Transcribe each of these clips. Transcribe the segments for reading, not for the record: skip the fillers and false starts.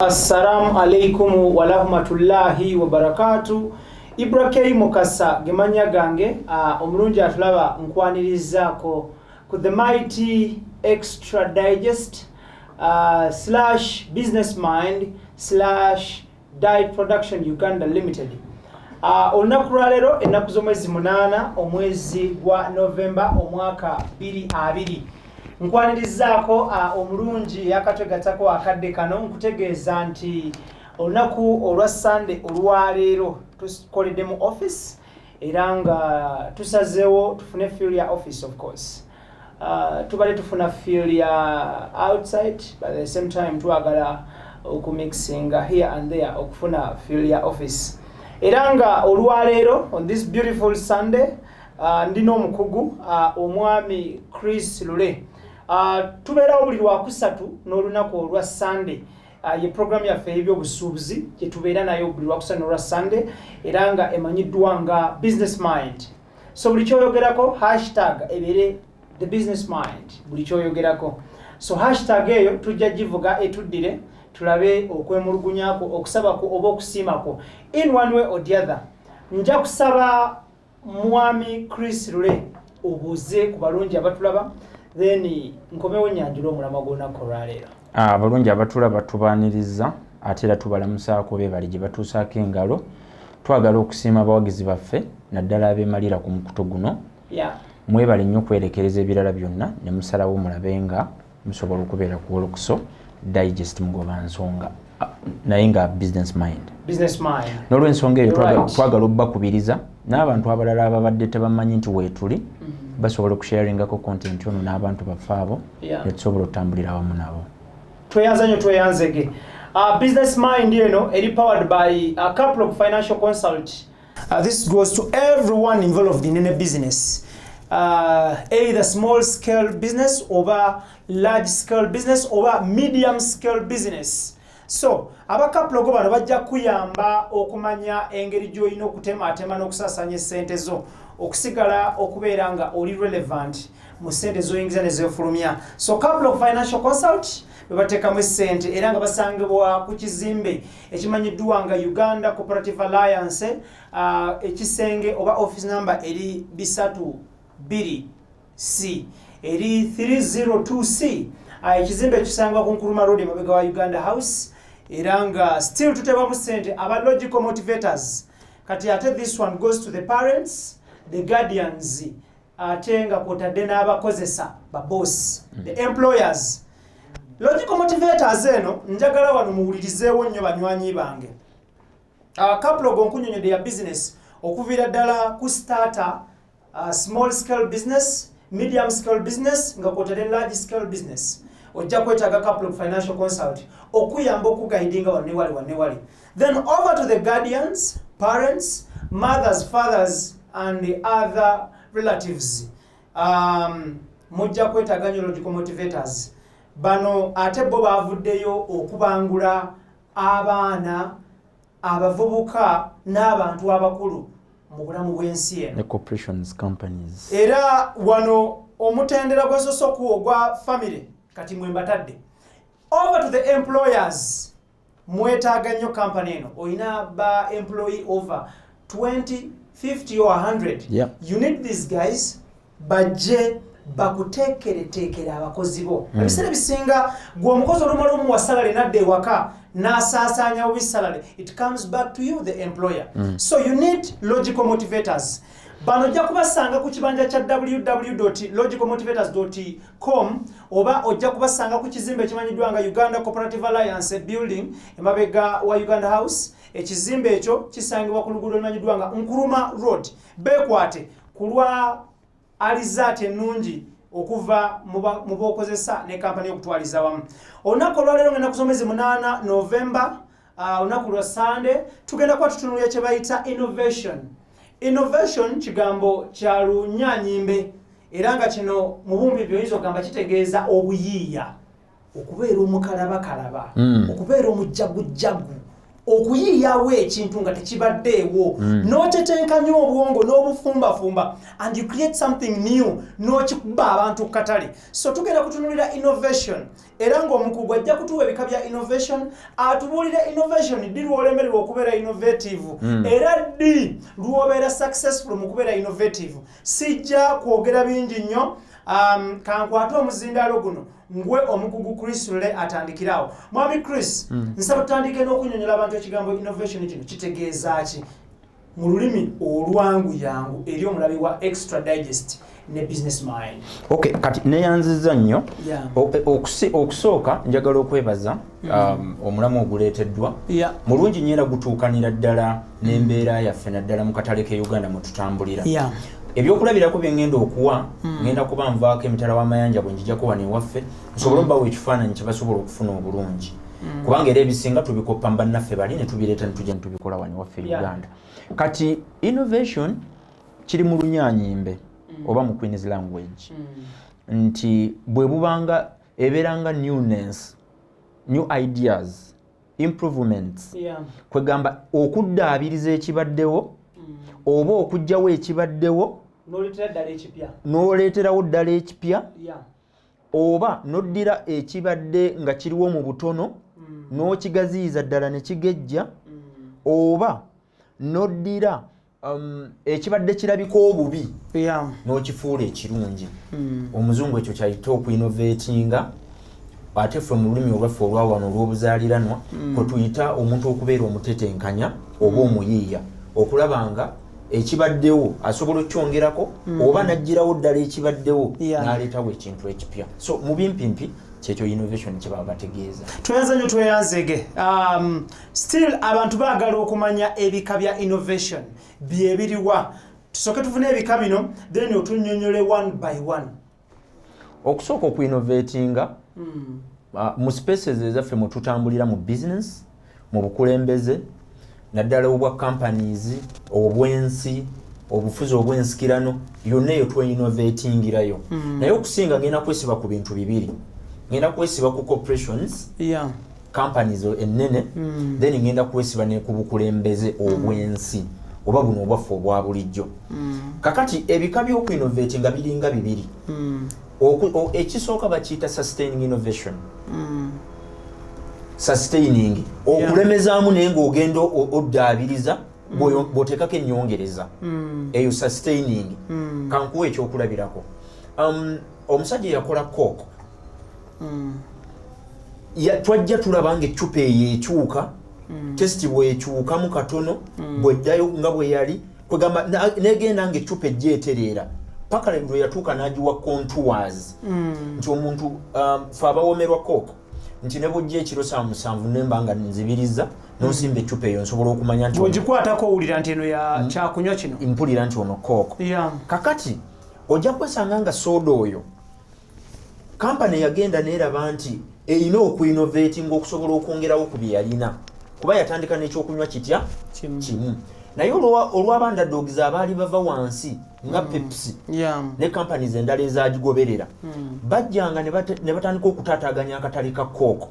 Assalamu alaikum wa rahmatullahi wa barakatuh. Ibrahim Mukasa gemanya gange omulungi atulaba nkwanirizaako ku The Mighty Extra Digest / Business Mind / Diet Production Uganda Limited. Olunaku lwa leero ennaku z'omwezi 8 omwezi gwa November omwaka 2020. Nkwanirizaako omulungi yakategatako akadde kano nkutegeeza nti olunaku olwa Sunday olwaleero tukoledde mu office era nga tusazeewo tufune feel ya office of course. Tubale tufuna feel ya outside but at the same time twagala okumixinga here and there okufuna feel ya office. Era nga olwaleero on this beautiful Sunday ndina omukugu omwami Chris Lule. Tubeerawo buli lwakusatu n'olunaku olwa Sunday ye program yaffe y'ebyobusuubuzi gye tubeera nayo buli lwakusatu n'olwa Sunday era nga emanyiddwa nga Business Mind. So buli kyoyogerako hashtag ebeere the Business Mind buli kyoyogerako. So hashtag eyo tujja givuga etuddire tulabe okwemulugunyako okusabako oba okusiimako in one way or the other. Nja kusaba mwami Chris Lule obuuze ku balungi abatulaba then nkomewo nyanjula omulama gw'olunaku olwaleero. Abalungi abatulaba tubaaniriza ate era tubalamusaako beebali gye batuusaako engalo. Twagala okusiima abawagizi baffe naddala abeemalira ku mukutu guno. Mwebale nnyo okwerekereza ebirala byonna ne musalawo mulabe nga musobola okubeera ku Olukuso Digest mugoba nsonga naye nga Business Mind. N'olw'ensonga eyo twagala obbakubiriza n'abantu abalala ababadde tebamanyi nti weetuli basobola okusharingako content ono n'abantu baffe abo ne tusobola okutambulira awamu nabo. Tweyanza nnyo tweyanzege. Business Mind eno eri powered by a couple of financial consult. This goes to everyone involved in any business. Either small scale business or large scale business or medium scale business. So abakaplo go bano bajja kuyamba okumanya engeri gy'olina okutematema n'okusaasanya essente zo okusigala okubeera nga oli relevant mu ssente z'oyingiza ne zeefulumya. So couple of financial consult bebateekamu essente era nga basangibwa ku kizimbe ekimanyiddwa nga Uganda Cooperative Alliance ekisenge oba office number eri 32C eri 302C ekizimbe ekisangibwa ku Nkuruma Road emabega wa Uganda House era nga still tuteebwamu ssente aba logical motivators. Kati ate this one goes to the parents, the guardians, ate nga kwotadde n'abakozesa ba boss, the employers. Logical motivators eno njagala wano muwulirizeewo nnyo banywanyi bange. Couple gonkunyonyodde ya business okuviira ddala ku starter, small scale business, medium scale business nga kwotadde large scale business. Ojja kwetaaga couple of financial consult okuyamba okugaidinga wali. Then over to the guardians, parents, mothers, fathers and the other relatives. Mujja kwetaaga nnyo logical motivators. Bano ate bo baavuddeyo okubangula abaana, abavubuka n'abantu abakulu mu bulamu bw'ensi eno. The corporations, companies. Era wano omutendera gw'esosoko ogwa family kati mwembatadde. Over to the employers. Mwetaaga nnyo company eno. Oyina ba employee over 20, 50 or 100. Yep. You need these guys bajje bakuteekereteekera abakozi bo. Ebiseera bisinga gwe omukozi olumala omuwa salary nadde ewaka n'asaasaanya bubi salary. It comes back to you, the employer. So you need logical motivators. Bano ojja kubasanga ku kibanja kya www.logicalmotivators.com oba ojja kubasanga ku kizimbe ekimanyiddwa nga Uganda Cooperative Alliance building emabega wa Uganda House. Ekizimbe ekyo kisangibwa ku luguudo olumanyiddwa nga Nkuruma Road. Beekwate ku lwa alizate ennungi okuva mu b'okozesa ne kampani y'okutwaliza wamu. Olunaku olwaleero ngenda kusomezi 8 November, olunaku lwa Sunday, tugenda kuba tutunuulira kye bayita innovation. Innovation kigambo kya lunnyanyimbe era nga kino mu bumbi by'oyinza okugamba kitegeeza obuyiiya, okubeera omukalabakalaba, okubeera omujjagujjagu, okuyiyawo ekintu nga tekibaddeewo n'otetenkanya obwongo n'obufumbafumba and you create something new n'okikuba abantu ku katale. So tugenda kutunulira innovation era ng'omukugu ajja kutuwa ebika bya innovation atubuulira innovation ddi lw'olemererwa okubeera innovative era ddi lw'obeera successful mu kubeera innovative. Sijja kwogera bingi nnyo kankwate omuzindaalo guno ngwe omukugu Chris Lule atandikirawo. Mwami Chris, nsaba tutandike n'okunyonyola abantu ekigambo innovation kino kitegeeza ki mu lulimi olwangu yangu eri omulabi wa Extra Digest ne Business Mind. Okay, kati neyanziza nnyo okusooka njagala okwebaza omulamu oguleeteddwa mulungi nnyo era gutuukanira ddala n'embeera yaffe naddala mu katale ke Uganda mwe tutambulira. Ebyokulabirako bye ngenda okuwa ngenda kuba nvaako emitala w'amayanja bwe njijako wano ewaffe nsobole obbawo ekifaananyi kye basobola okufuna obulungi kubanga era ebisinga tubikoppa bannaffe bali ne tubireeta ne tujja ne tubikola wano ewaffe Uganda. Kati innovation kiri mu lunyaanyimbe oba mu Queen's language nti bwe bubanga ebeeranga newness, new ideas, improvements kwegamba okuddaabiriza ekibaddewo oba okujjawo ekibaddewo n'oleeterawo ddala ekipya oba n'oddira ekibadde nga kiriwo mu butono n'okigaziyiza ddala ne kigejja oba n'oddira ekibadde kirabika obubi n'okifuula ekirungi. Omuzungu ekyo kyayita okuinnovatinga ate ffe mu lulimi olwaffe olwawano olw'obuzaaliranwa kwe tuyita omuntu okubeera omutetenkanya oba omuyiiya okulaba nga ekibaddewo asobola okyongerako oba n'aggyirawo ddala ekibaddewo n'aleetawo ekintu ekipya. So mu bimpimpi kyekyo innovation kye baba bategeeza. Tweyanze nnyo tweyanzege. Still abantu baagala okumanya ebika bya innovation bye biriwa. Tusooke tufune ebika bino then otunnyonnyole one by one. Okusooka okuinnovatinga mu spaces ezaffe mwe tutambulira mu business, mu bukulembeze naddala obwa companies, obwensi, obufuzi obwensikirano yonna eyo tweinnovatingirayo. Naye okusinga ngenda kwesiba ku bintu bibiri. Ngenda kwesiba ku corporations, companies ennene, then ngenda kwesiba ne ku bukulembeze obwensi oba buno obwaffe obwa bulijjo. Kakati ebika by'okuinnovatinga biringa bibiri. Ekisooka bakiyita sustaining innovation. Sustaining okulemezaamu naye ng'ogenda oddaabiriza bw'oteekako ennyongereza eyo sustaining. Kankuwa ekyokulabirako omusajja yakola Coke twajja tulaba ng'eccupa eyo ekyuka testi bw'ekyukamu katono bw'eddayo nga bwe yali kwegamba negenda ng'eccupa ejja etereera paka lwe yatuuka n'agiwa contours nti omuntu fe abawomerwa Coke nti ne bujja ekiro 7 nemba nga nzibiriza n'osimba eccupa eyo nsobola okumanya nti ogikwatako owulira nti eno ya kyakunywa kino mpulira nti ono Coke. Kakati ojja kwesanga nga soda oyo kampani yagenda neeraba nti erina okuinnovatinga okusobola okwongerawo ku bye yalina kuba yatandika n'ekyokunywa kitya kimu naye olw'abandadogs abaali bava wansi nga Pepsi ne companies endala ezagigoberera bajjanga ne batandika okutaataaganya akatale ka Coke.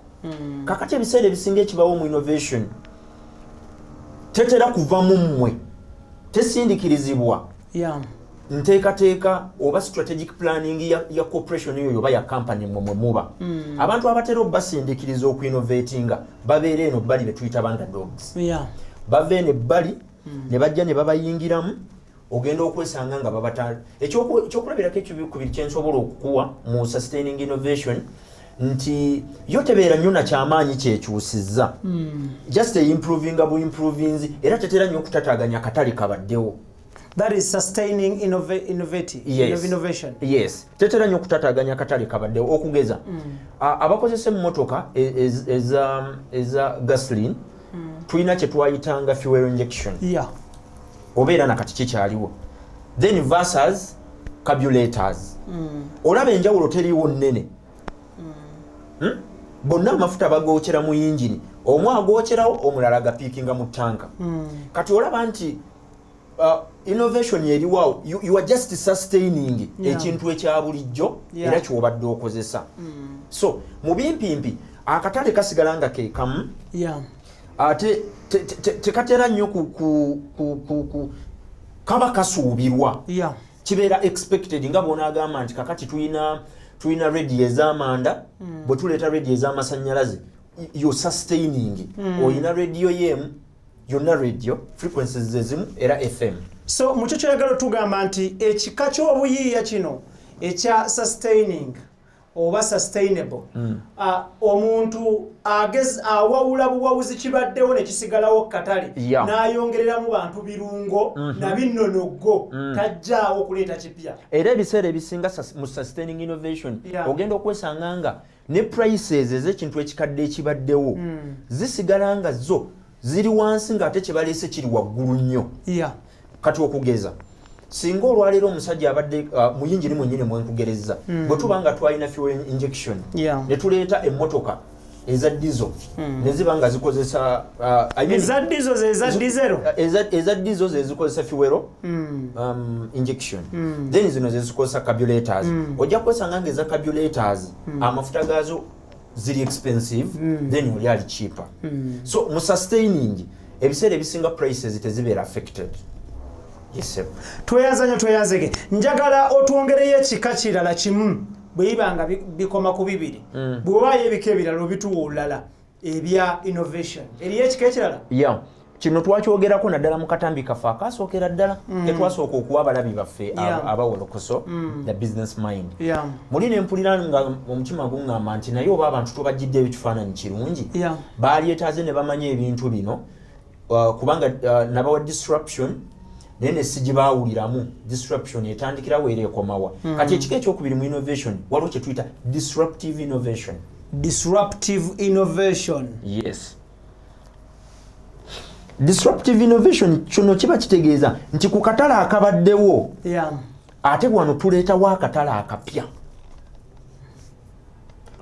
Kakati ebiseera ebisinga ekibawo mu innovation tetera kuva mu mmwe tesindikirizibwa nteekateeka oba strategic planning ya corporation eyo oba ya company mwe muba. Abantu abatera obbasindikiriza okuinnovatinga babeera eno bbali be tuyita bandadogs. Bava eno ebbali ne bajja ne babayingiramu ogenda okwesanga nga babata ekyokulabirako ekibikubiri kyensobola okukuwa mu sustaining innovation nti yo tebeera nnyo na kyamaanyi kyekyusizza just improvinga bu improvings era tetera nnyo okutataaganya akatale kabaddewo. That is sustaining innovation. Yes. Tetera nnyo okutataaganya akatale kabaddewo okugeza abakozesa emmotoka eza gasoline tulina kye twayitanga fuel injection obeera nakati kikyaliwo then versus carburetors olaba enjawulo teriiwo nnene bonna amafuta bagookera mu yingini omu agookerawo omulala agapiikinga mu tanka kati olaba nti innovation eriwaawo you are just sustaining ekintu ekya bulijjo era ky'obadde okozesa. So mu bimpimpi akatale kasigala nga ke kamu ate tekatera nnyo kaba kasuubirwa kibeera expected nga bw'onaagamba nti kakati tulina radio ez'amanda bwe tuleeta radio ez'amasannyalaze yo sustaining oyina radio yemu yonna radio frequencies zezimu era FM. So mukyo kyoyagala tugamba nti ekika ky'obuyiiya kino ekya sustaining oba sustainable omuntu awawula buwawuzi kibaddewo ne kisigalawo katale n'ayongereramu bantu birungo na binnonogo tajjaawo okuleeta kipya. Era ebiseera ebisinga mu sustaining innovation ogenda okwesanga nga ne prices ez'ekintu ekikadde ekibaddewo zisigala nga zo ziri wansi ng'ate kye baleese kiri waggulu nnyo. Kati okugeza singa olwaleero omusajja abadde muyinjiri mwennyini mwenkugereza bwe tuba nga twalina fuel injection ne tuleeta emmotoka eza diesel ne ziba nga zikozesa eza diesel ze zikozesa fuel injection then zino ze zikozesa carburetors ojja kwesanga nga eza carburetors amafuta gaazo ziri expensive then oli ali cheaper. So mu sustaining ebiseera ebisinga prices tezibeera affected. Tweyanzege njagala otwongereyo ekika kirala kimu bweyibanga bikoma ku bibiri bwewaayo ebika ebirala obituwa olulala ebya innovation eriyo ekika ekirala kino twakyogerako naddala mu katambi kaffe akasookera ddala ketwasooka okuwa abalabi baffe abawolokoso the business mind muli ne mpulira nga omutima guŋŋamba nti naye oba abantu tubagiddeyo ekifaananyi kirungi balyetaaze ne bamanya ebintu bino kubanga nabawa disruption naye ne sigibaawuliramu disruption etandikirawo era ekomawa kati ekika ekyokubiri mu innovation waliwo kye tuyita disruptive innovation. Yes. Disruptive innovation kino kiba kitegeeza nti ku katale akabaddewo ate wano tuleetawo akatale akapya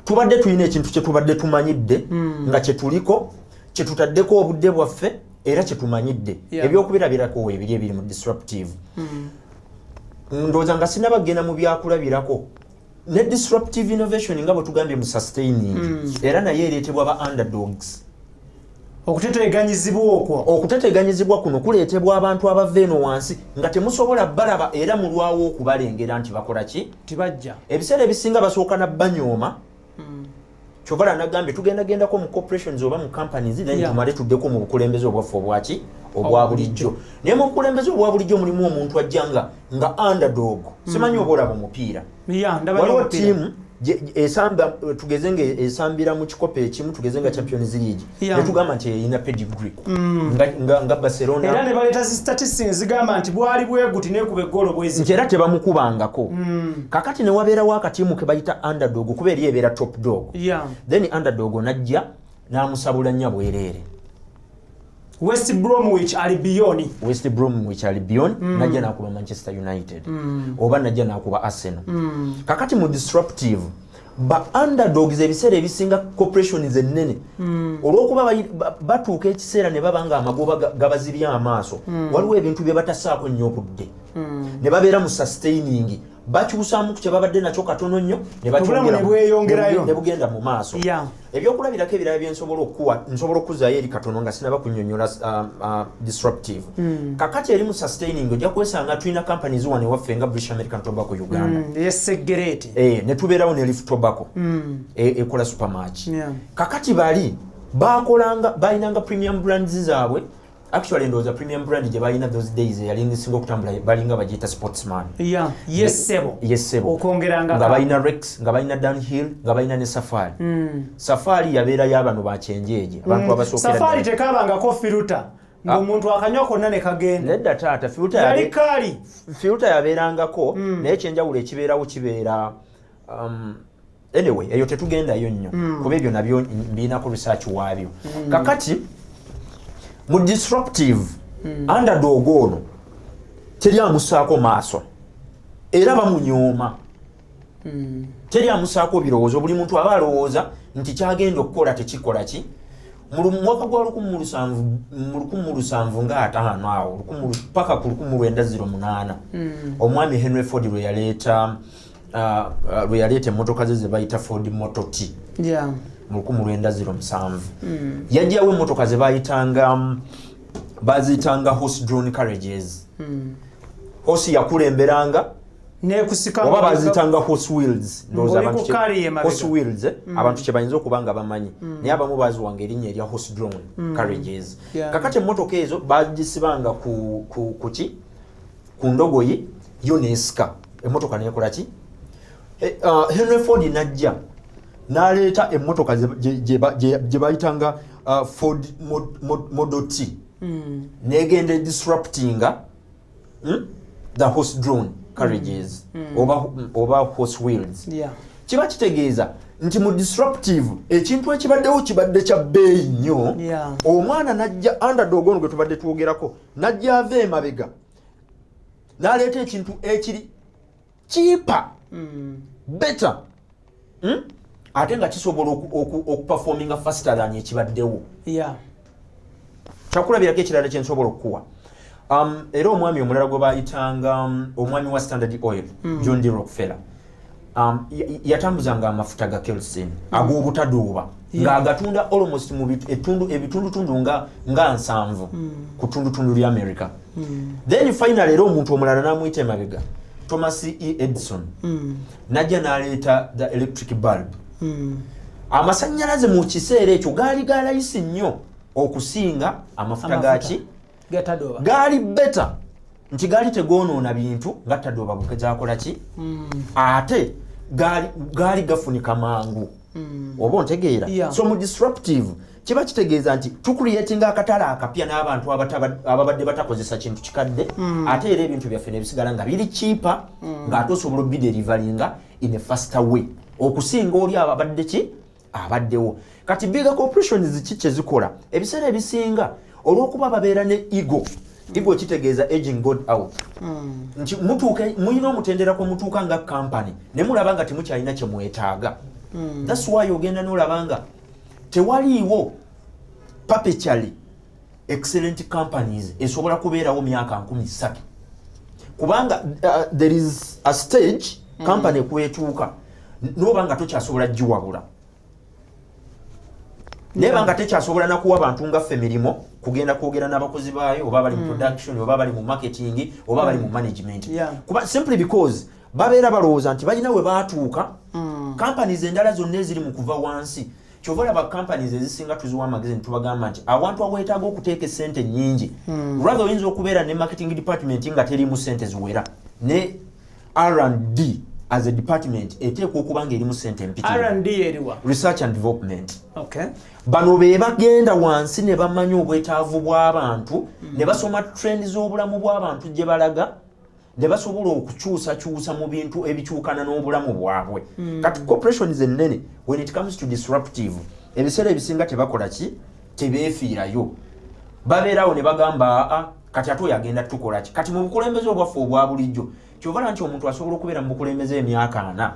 tubadde tulina ekintu kye tubadde tumanyidde nga kye tuliko kye tutaddeko obudde bwaffe era kye tumanyidde ebyokubirabirako ebiri mu disruptive ndowooza nga sinabagenda mu byakulabirako ne disruptive innovation nga bwe tugambye mu sustaining era naye ereetebwa ba underdogs. Okuteteganyizibwa kuno kuleetebwa abantu abava eno wansi nga temusobola balaba era mulwawo okubalengera nti bakola ki tibajja ebiseera ebisinga basooka na banyooma kyobala nagambye tugendagendako mu corporations oba mu companies then tumale tuddeko mu bukulembeze obwaffe obwaki obwa bulijjo naye mu bukulembeze obwa bulijjo mulimu omuntu ajjanga nga underdog simanyi oba olaba omupiira waliwo tiimu tugeze nga esambira mu kikopo ekimu tugeze nga Champions League ne tugamba nti erina pedigree nga Barcelona era ne baleeta zi statistics zigamba nti bwali bweguti nekube eggolo bwezi nti era tebamukubangako kakati ne wabeerawo akatiimu ke bayita underdog kuba eri ebeera top dog then underdog najja n'amusabula nnya bwereere West Bromwich Albion najja nakuba Manchester United oba najja nakuba Arsenal kakati mu disruptive ba underdogs ebiseera ebisinga corporations ennene olw'okuba batuuka ekiseera ne babanga amagoba gabazibya amaaso waliwo ebintu bye batasaako nnyo obudde ne babeera mu sustaining bakyusaamu ku kye babadde nakyo katono nnyo ne bugenda mu maaso ebyokulabirako ebirala bye nsobola okuzaayo eri katono nga sinaba kunnyonnyola disruptive kakati eri mu sustaining ojja kwesanga tulina companies wano ewaffe nga British American Tobacco Uganda ne tubeerawo ne Leaf Tobacco ekola supermatch kakati bali balinanga premium brands zaabwe actually ndowooza premium brand gye balina those days yalingisinga okutambula balinga bagiyita Sportsman sebo nga balina Rex nga balina Downhill nga balina ne Safari Safari yabeera y'abano bakyenjeeje abantu abasookera Safari tekabangako filter ng'omuntu akanywa konna ne kagenda nedda taata filter yabeerangako naye ekyenjawulo ekibeerawo kibeera anyway eyo tetugendayo nnyo kuba ebyo nabyo mbiinako research waabyo kakati mu disruptive underdog ono teri amusaako maaso era bamunyooma teri amusaako birowoozo buli muntu aba alowooza nti kyagenda okukola tekikola ki mu mwaka gwa 1755 awo paka ku 1908 omwami Henry Ford lwe yaleeta emmotoka ze bayita Ford Model T mu 1907 yajjawo emmotoka ze bazitanga horse drawn carriages horse yakulemberanga oba bazitanga horse wheels horse wheels abantu kye bayinza okubanga bamanyi naye abamu baziwanga erinnya erya horse drawn carriages kakati emmotoka ezo bagisibanga ku ndogoyi yo neesika emmotoka neekola ki Henry Ford najja n'aleeta emmotoka gye bayitanga Ford Model T negenda disruptinga the horse drawn carriages oba horse wheels kiba kitegeeza nti mu disruptive ekintu ekibaddewo kibadde kya bbeeyi nnyo omwana najja underdog ono gwe tubadde twogerako najja ava emabega n'aleeta ekintu ekiri cheaper better ate nga kisobola okuperforminga faster than ekibaddewo kyakulabirako ekirala kyensobola okukuwa era omwami omulala gwe bayitanga omwami wa Standard Oil John D. Rockefeller yatambuzanga amafuta ga kerosene ag'obutadooba ng'agatunda almost mu ebitundutundu nga 7 ku tundutundu lya America. Then finally era omuntu omulala n'amuyita emabega Thomas E. Edison najja n'aleeta the electric bulb. Amasannyalaze mu kiseera ekyo gaali galayisi nnyo okusinga amafuta gatadooba gaali better nti gaali tegoonoona bintu nga tadooba bwezakola ki ate gaali gafunika mangu oba ontegeera so mu disruptive kiba kitegeeza nti tucreatinga akatala akapya n'abantu ababadde batakozesa kintu kikadde ate era ebintu byaffe ne bisigala nga biri cheaper ng'ate osobola obiderivalinga in a faster way okusinga oli abadde ki abaddewo kati big corporations kye zikola ebiseera ebisinga olw'okuba babeera ne ego kitegeeza aging God out nti muyina omutendera ku mutuuka nga company ne mulaba nga temukyalina kye mwetaaga that's why ogenda n'olaba nga tewaliiwo perpetually excellent companies esobola kubeerawo myaka 13 kubanga there is a stage company kwetuuka n'oba nga tokyasobola giwabula neba nga tekyasobola nakuwa abantu nga ffe mirimo kugenda kwogera n'abakozi baayo oba bali mu production oba bali mu marketing oba bali mu management kuba simply because babeera balowooza nti balina we baatuuka companies endala zonna eziri mu kuva wansi kyovola ba companies ezisinga tuziwa magazine tubagamba nti abantu abwetaaga okuteeka sente nnyingi rather oyinza okubeera ne marketing department nga terimu sente ziwera ne R&D as a department eteekwa okuba ng'erimu sente empitirivu. R&D eriwa? Research and Development. Okay. Bano be bagenda wansi ne bamanya obwetaavu bw'abantu ne basoma trend z'obulamu bw'abantu gye balaga ne basobola okukyusa mu bintu ebikyukana n'obulamu bwabwe. Kati corporations ennene when it comes to disruptive ebiseera ebisinga tebakola ki tebeefiirayo babeerawo ne bagamba kati ate oyo agenda tukola ki kati mu bukulembeze obwaffe obwa bulijjo kyovala nti omuntu asobola okubeera mu bukulembeze emyaka 4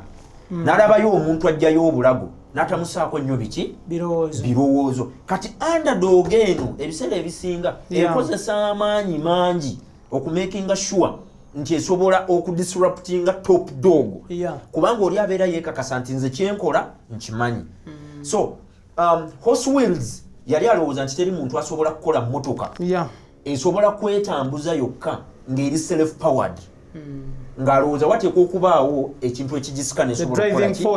n'alabayo omuntu ajjayo obulago n'atamusaako nnyo biki birowoozo kati underdog eno ebiseera ebisinga ekozesa amaanyi mangi okumakinga sure nti esobola okudisruptinga top dog kubanga oli abeera yeekakasa nti nze kyenkola nkimanyi so horse wheels yali alowooza nti teri muntu asobola kukola mmotoka esobola kwetambuza yokka ng'eri self powered ng'alowooza wateekwa okubaawo ekintu ekigisika nesobola okukola ki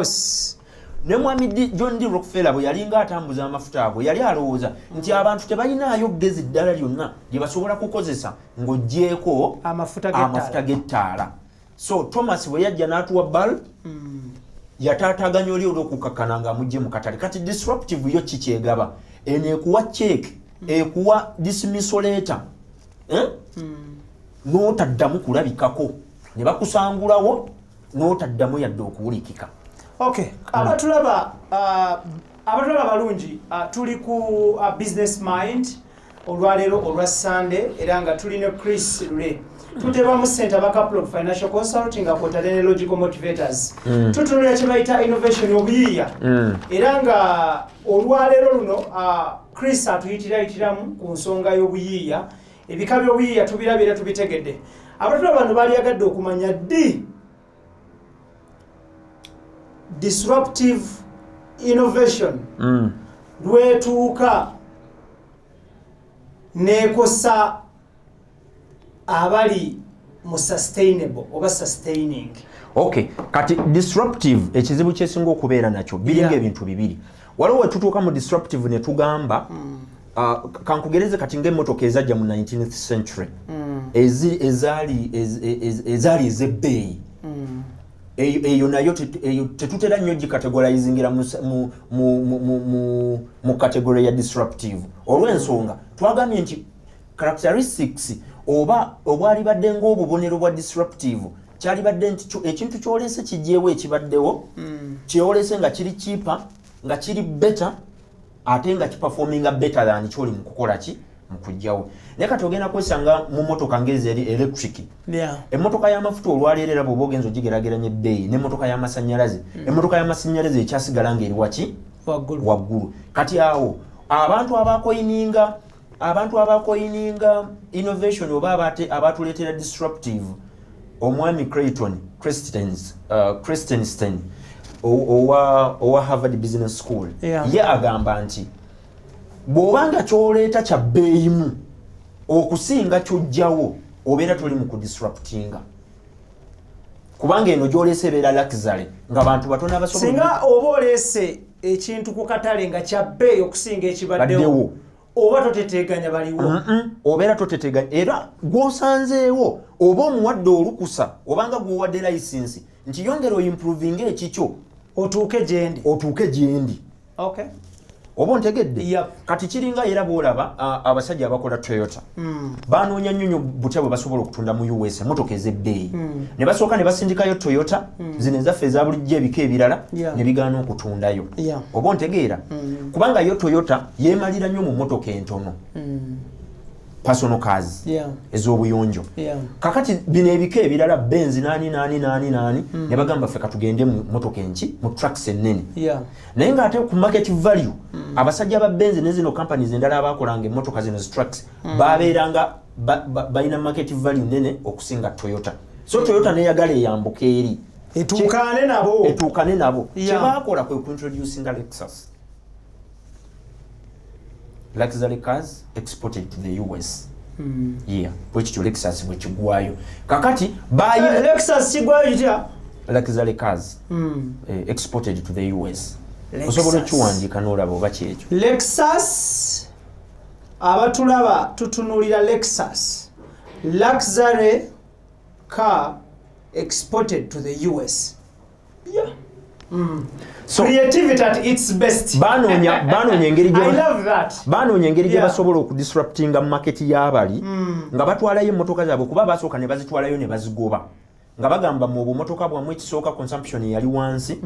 ne mwami John D. Rockefeller bwe yalinga atambuza amafuta ago yali alowooza nti abantu tebalinaayo ggezi ddala lyonna lye basobola kukozesa ng'oggyeko amafuta g'ettaala so Thomas bwe yajja n'atuwa bulb yataataganya oli olw'okukakkana ng'amugye mu katale kati disruptive yo kikyegaba eno ekuwa check ekuwa dismissal letter n'otaddamu kulabikako ne bakusangulawo n'otaddamu yadde okuwulikika. Okay, abatulaba balungi tuli ku Business Mind olwaleero olwa Sunday era nga tuli ne Chris Lule tutebamu Center Backup of Financial Consulting akwotane ne Logical Motivators tutunulira kye bayita innovation obuyiiya era nga olwaleero luno Chris atuyitiramu ku nsonga y'obuyiiya ebika by'obuyiiya tubirabira tubitegedde abatulaba bano bali yagadde okumanya disruptive innovation lwetuuka nekosa abali mu sustainable oba sustaining. Okay, kati disruptive ekizibu kyesinga okubeera nakyo biringa ebintu bibiri. Waliwo wetutuuka mu disruptive ne tugamba kankugereze kati ng'emmotoka ezajja mu 19th century ezaali ez'ebbeeyi eyo nayo tetutera nnyo gikategorizingira mu category ya disruptive olw'ensonga twagambye nti characteristics oba obwalibadde ng'obubonero bwa disruptive kyalibadde nti ekintu kyolese kijjeewo ekibaddewo kyolese nga kiri cheaper nga kiri better ate nga kiperforminga better than kyoli mu kukola ki mu kujjawo. Naye kati ogenda kwesanga mu motoka ngezi eri electric. Emmotoka y'amafuta olwaleero era bw'oba ogenza ogigeraageranya ebbeeyi n'emmotoka y'amasannyalaze. Emmotoka y'amasannyalaze ekyasigala ng'eri waki? Waggulu. Kati awo abantu abakoyininga innovation oba abatuleetera disruptive omwami Christensen owa Harvard Business School ye agamba nti bw'obanga kyoleeta kya bbeeyimu okusinga kyojjawo obeera toli mu kudisruptinga kubanga eno gy'oleese ebeera luxury nga bantu batono abasobola singa oba oleese ekintu ku katale nga kya bbeeyi okusinga ekibaddewo oba toteteganya baliwo obeera toteteganya era gw'osanzeewo oba omuwadde olukusa obanga gw'owadde license nti yongera oimprovinga ekikyo otuuke gyendi. Okay. Oba ontegedde kati kiringa era bw'olaba abasajja abakola Toyota banoonya nnyo butya bwe basobola okutunda mu US emmotoka ez'ebbeeyi ne basooka ne basindikayo Toyota zino ezaffe eza bulijjo ebika ebirala ne bigaana okutundayo. Oba ontegeera kubanga yo Toyota yeemalira nnyo mu mmotoka entono personal cars ez'obuyonjo. Kakati bino ebika ebirala Benz 888 ne bagamba ffe katugende mu mmotoka enki mu trucks ennene naye ng'ate ku market value abasajja ba Benz ne zino companies endala abakolanga emmotoka zino trucks babeeranga balina market value nene okusinga Toyota. So Toyota neyagala eyambuka eri etuukane nabo kyebakola kwe kuintroducinga Lexus. Luxury cars exported to the US. Which to Lexus which gwayo. Kakati Lexus kigwayo kitya? Luxury cars exported to the US. Osobola kiwandiika n'olaba oba kyekyo. Lexus abatulaba tutunulira Lexus luxury car exported to the US. So creativity at its best. Banoonya engeri I love that. Banoonya engeri gye basobola okudisruptinga market y'abali nga batwalayo emmotoka zaabwe kuba basooka ne bazitwalayo ne bazigoba nga bagamba mu bumotoka bwamwe ekisooka consumption yali wansi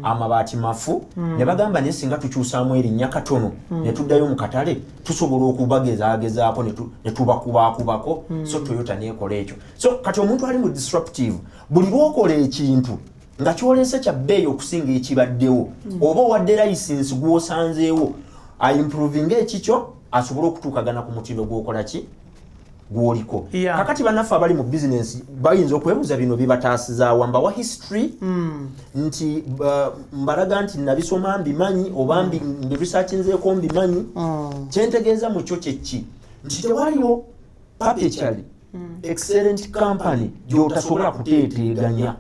amabaati mafu ne bagamba naye singa tukyusaamu erinnya katono ne tuddayo mu katale tusobola okubagezaagezaako ne tubakubaakubako so Toyota neekola ekyo. So kati omuntu ali mu disruptive buli lwokola ekintu nga kyolese kya bbeeyi okusinga ekibaddewo oba owadde license gw'osanzeewo aimprovinga ekikyo asobole okutuukagana ku mutindo gw'okola ki gwoliko. Kakati bannaffe abali mu bizinesi bayinza okwebuuza bino bibataasizaawa mbawa history nti mbalaga nti nabisoma mbimanyi oba mbiresearchinzeeko mbimanyi kyentegeeza mu kyo kyeki nti tewaliwo perpetually excellent company gy'otasobola kuteeteeganya.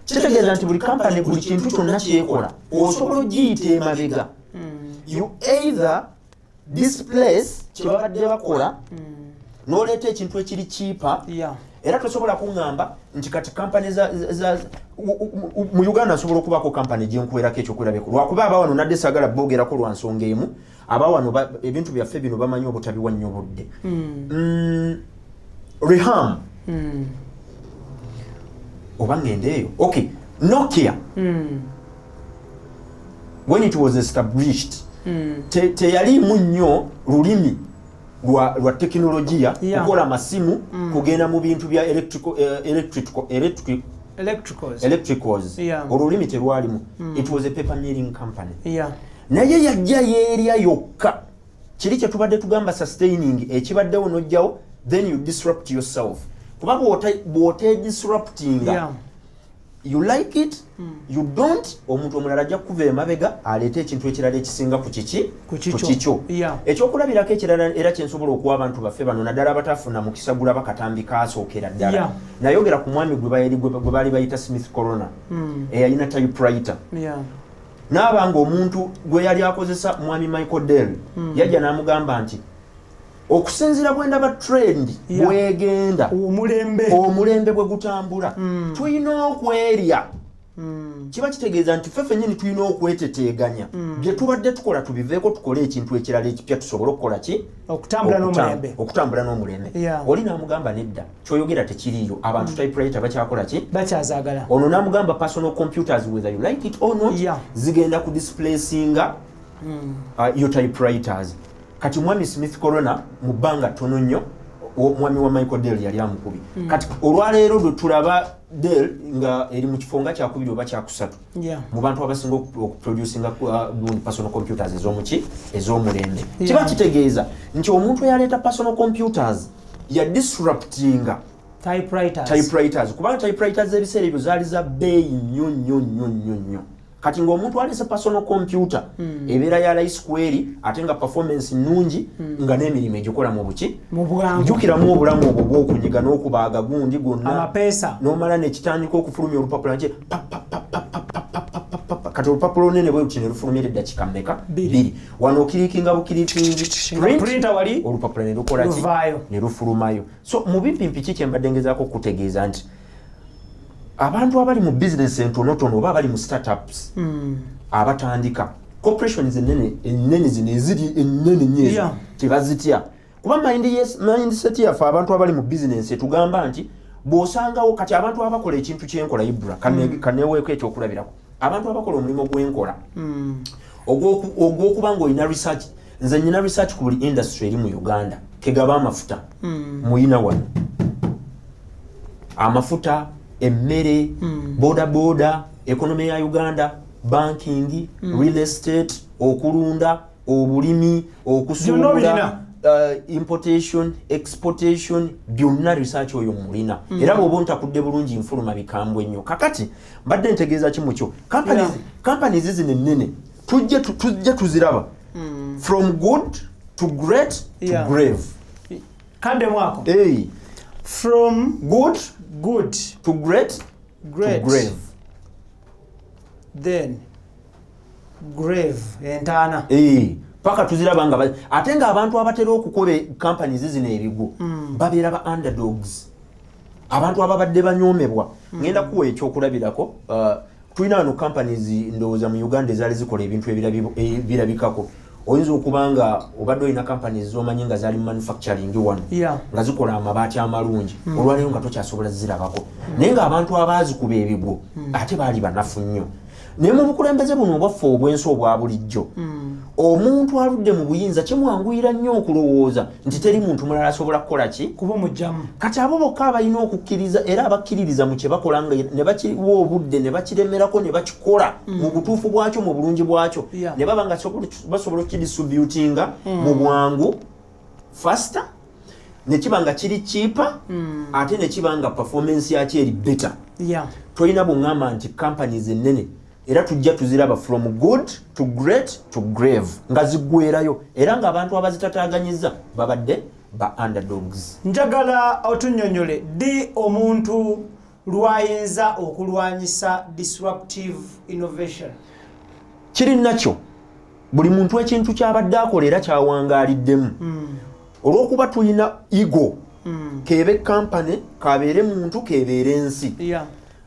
Kitegeeza nti buli kampani buli kintu kyonna kyekola osobola ogiyita emabega. You either displace kyebabadde bakola n'oleeta ekintu ekiri cheaper era tosobola kuŋŋamba nti kati kampani mu Uganda asobola okubaako kampani gyenkwerako ekyokwerabyeko lwakuba abawano nadde saagala boogerako lwa nsonga emu abawano ebintu byaffe bino bamanyi obutabiwa nnyo budde. Reham oba ngendeeyo. Okay, Nokia when it was established teyalimu nnyo lulimi lwa tekinologiya kukola masimu kugenda mu bintu bya electricals olulimi terwalimu. It was a paper milling company. Naye yajja yeerya yokka kiri kye tubadde tugamba sustaining ekibaddewo n'ojjawo then you disrupt yourself. Kuba bw'ote disruptinga you like it you don't omuntu omulala ajja kuva emabega aleeta ekintu ekirala ekisinga ku kikyo ekyokulabirako ekirala era kyensobola okuwa abantu baffe bano naddala abatafuna mukisa gula bakatambi kasookera ddala nayogera ku mwami gwe baali bayita Smith Corona eyalina typewriter n'abanga omuntu gwe yali akozesa mwami Michael Dell yajja n'amugamba nti okusinzira bwendaba trend bwegenda omulembe bwe gutambula tulina okwerya kiba kitegeeza nti ffe ffennyini tulina okweteteeganya bye tubadde tukola tubiveeko tukole ekintu ekirala ekipya tusobole okukola ki okutambula n'omulembe oli n'amugamba nedda kyoyogera tekiriiyo abantu typewriter bakyakola ki bakyazaagala ono n'amugamba personal computers whether you like it or not zigenda ku displacinga your typewriters kati mwami Smith Corona mu bbanga ttono nnyo mwami wa Michael Dell yali amukubi kati olwaleero lwe tulaba Dell nga eri mu kifo nga kyakubiri oba kyakusatu mu bantu abasinga okuproducinga personal computers ez'omulembe kiba kitegeeza nti omuntu eyaleeta personal computers ya disruptinga typewriters kubanga typewriters ebiseera ebyo zaali za bbeeyi nnyo kati ng'omuntu alese personal computer ebeera ya rice query ate nga performance nnungi nga n'emirimu egikola mu buki jjukiramu obulamu obwo bw'okunyiga n'okubaaga gundi gwonna n'omala nekitandika okufulumya olupapula nje kati olupapula olunene bwe luti ne lufulumira eddakiika mmeka 2 wano okiriikinga bukiriikingi olupapula ne lukola ki ne lufulumayo so mu bipimpi ki kyembadde ngezaako okukutegeeza nti abantu abali mu business entonotono oba abali mu startups abatandika corporations ennene zino eziri ennene nnyo tebazitya kuba mindset yaffe abantu abali mu business etugamba nti bw'osangawo kati abantu abakola ekintu kyenkola ibra kaneweeko ekyokulabirako abantu abakola omulimu gw'enkola ogw'okuba ng'olina research nze nnyina research ku buli industry eri mu Uganda kegaba amafuta muyina wano amafuta emmere boda economy ya Uganda banking real estate okulunda obulimi okusuubula importation exportation byonna research oyo mulina era bw'oba ntakudde bulungi nfuluma bikambwe nnyo kakati mbadde ntegeeza kimu kyo companies zino ennene tujje tuziraba from good to great to grave kande mwako from good to great to grave then grave entana paka tuziraba nga ate nga abantu abatera okukola companies zino ebigo babeera ba underdogs abantu ababadde banyoomebwa ngenda kuwa ekyokulabirako tulina wano companies ndowooza mu Uganda ezaali zikola ebintu ebirabikako oyinza okuba nga obadde olina companies z'omanyi nga zaali mu manufacturing wano nga zikola amabaati amalungi olwaleero nga tokyasobola zirabako naye ng'abantu abaazikuba ebigo ate baali banafu nnyo naye mu bukulembeze buno obwaffe obwensi obwa bulijjo omuntu aludde mu buyinza kimwanguyira nnyo okulowooza nti teri muntu mulala asobola kukola ki kuba mujjamu kati abo bokka abalina okukkiriza era abakkiririza mu kye bakola nga ne bakiwa obudde ne bakiremerako ne bakikola mu butuufu bwakyo mu bulungi bwakyo ne baba nga basobola okukidisubutinga mu bwangu faster ne kiba nga kiri cheaper ate ne kiba nga performance yakyo eri better tolina buŋŋamba nti companies ennene era tujja tuziraba from good to great to grave nga ziggwerayo era ng'abantu abazitataaganyizza babadde ba underdogs. Njagala otunnyonnyole ddi omuntu lwayinza okulwanyisa disruptive innovation? Kiri nakyo buli muntu ekintu kyabadde akola era kyawangaaliddemu olw'okuba tulina ego keebe company kabeere muntu kebeere ensi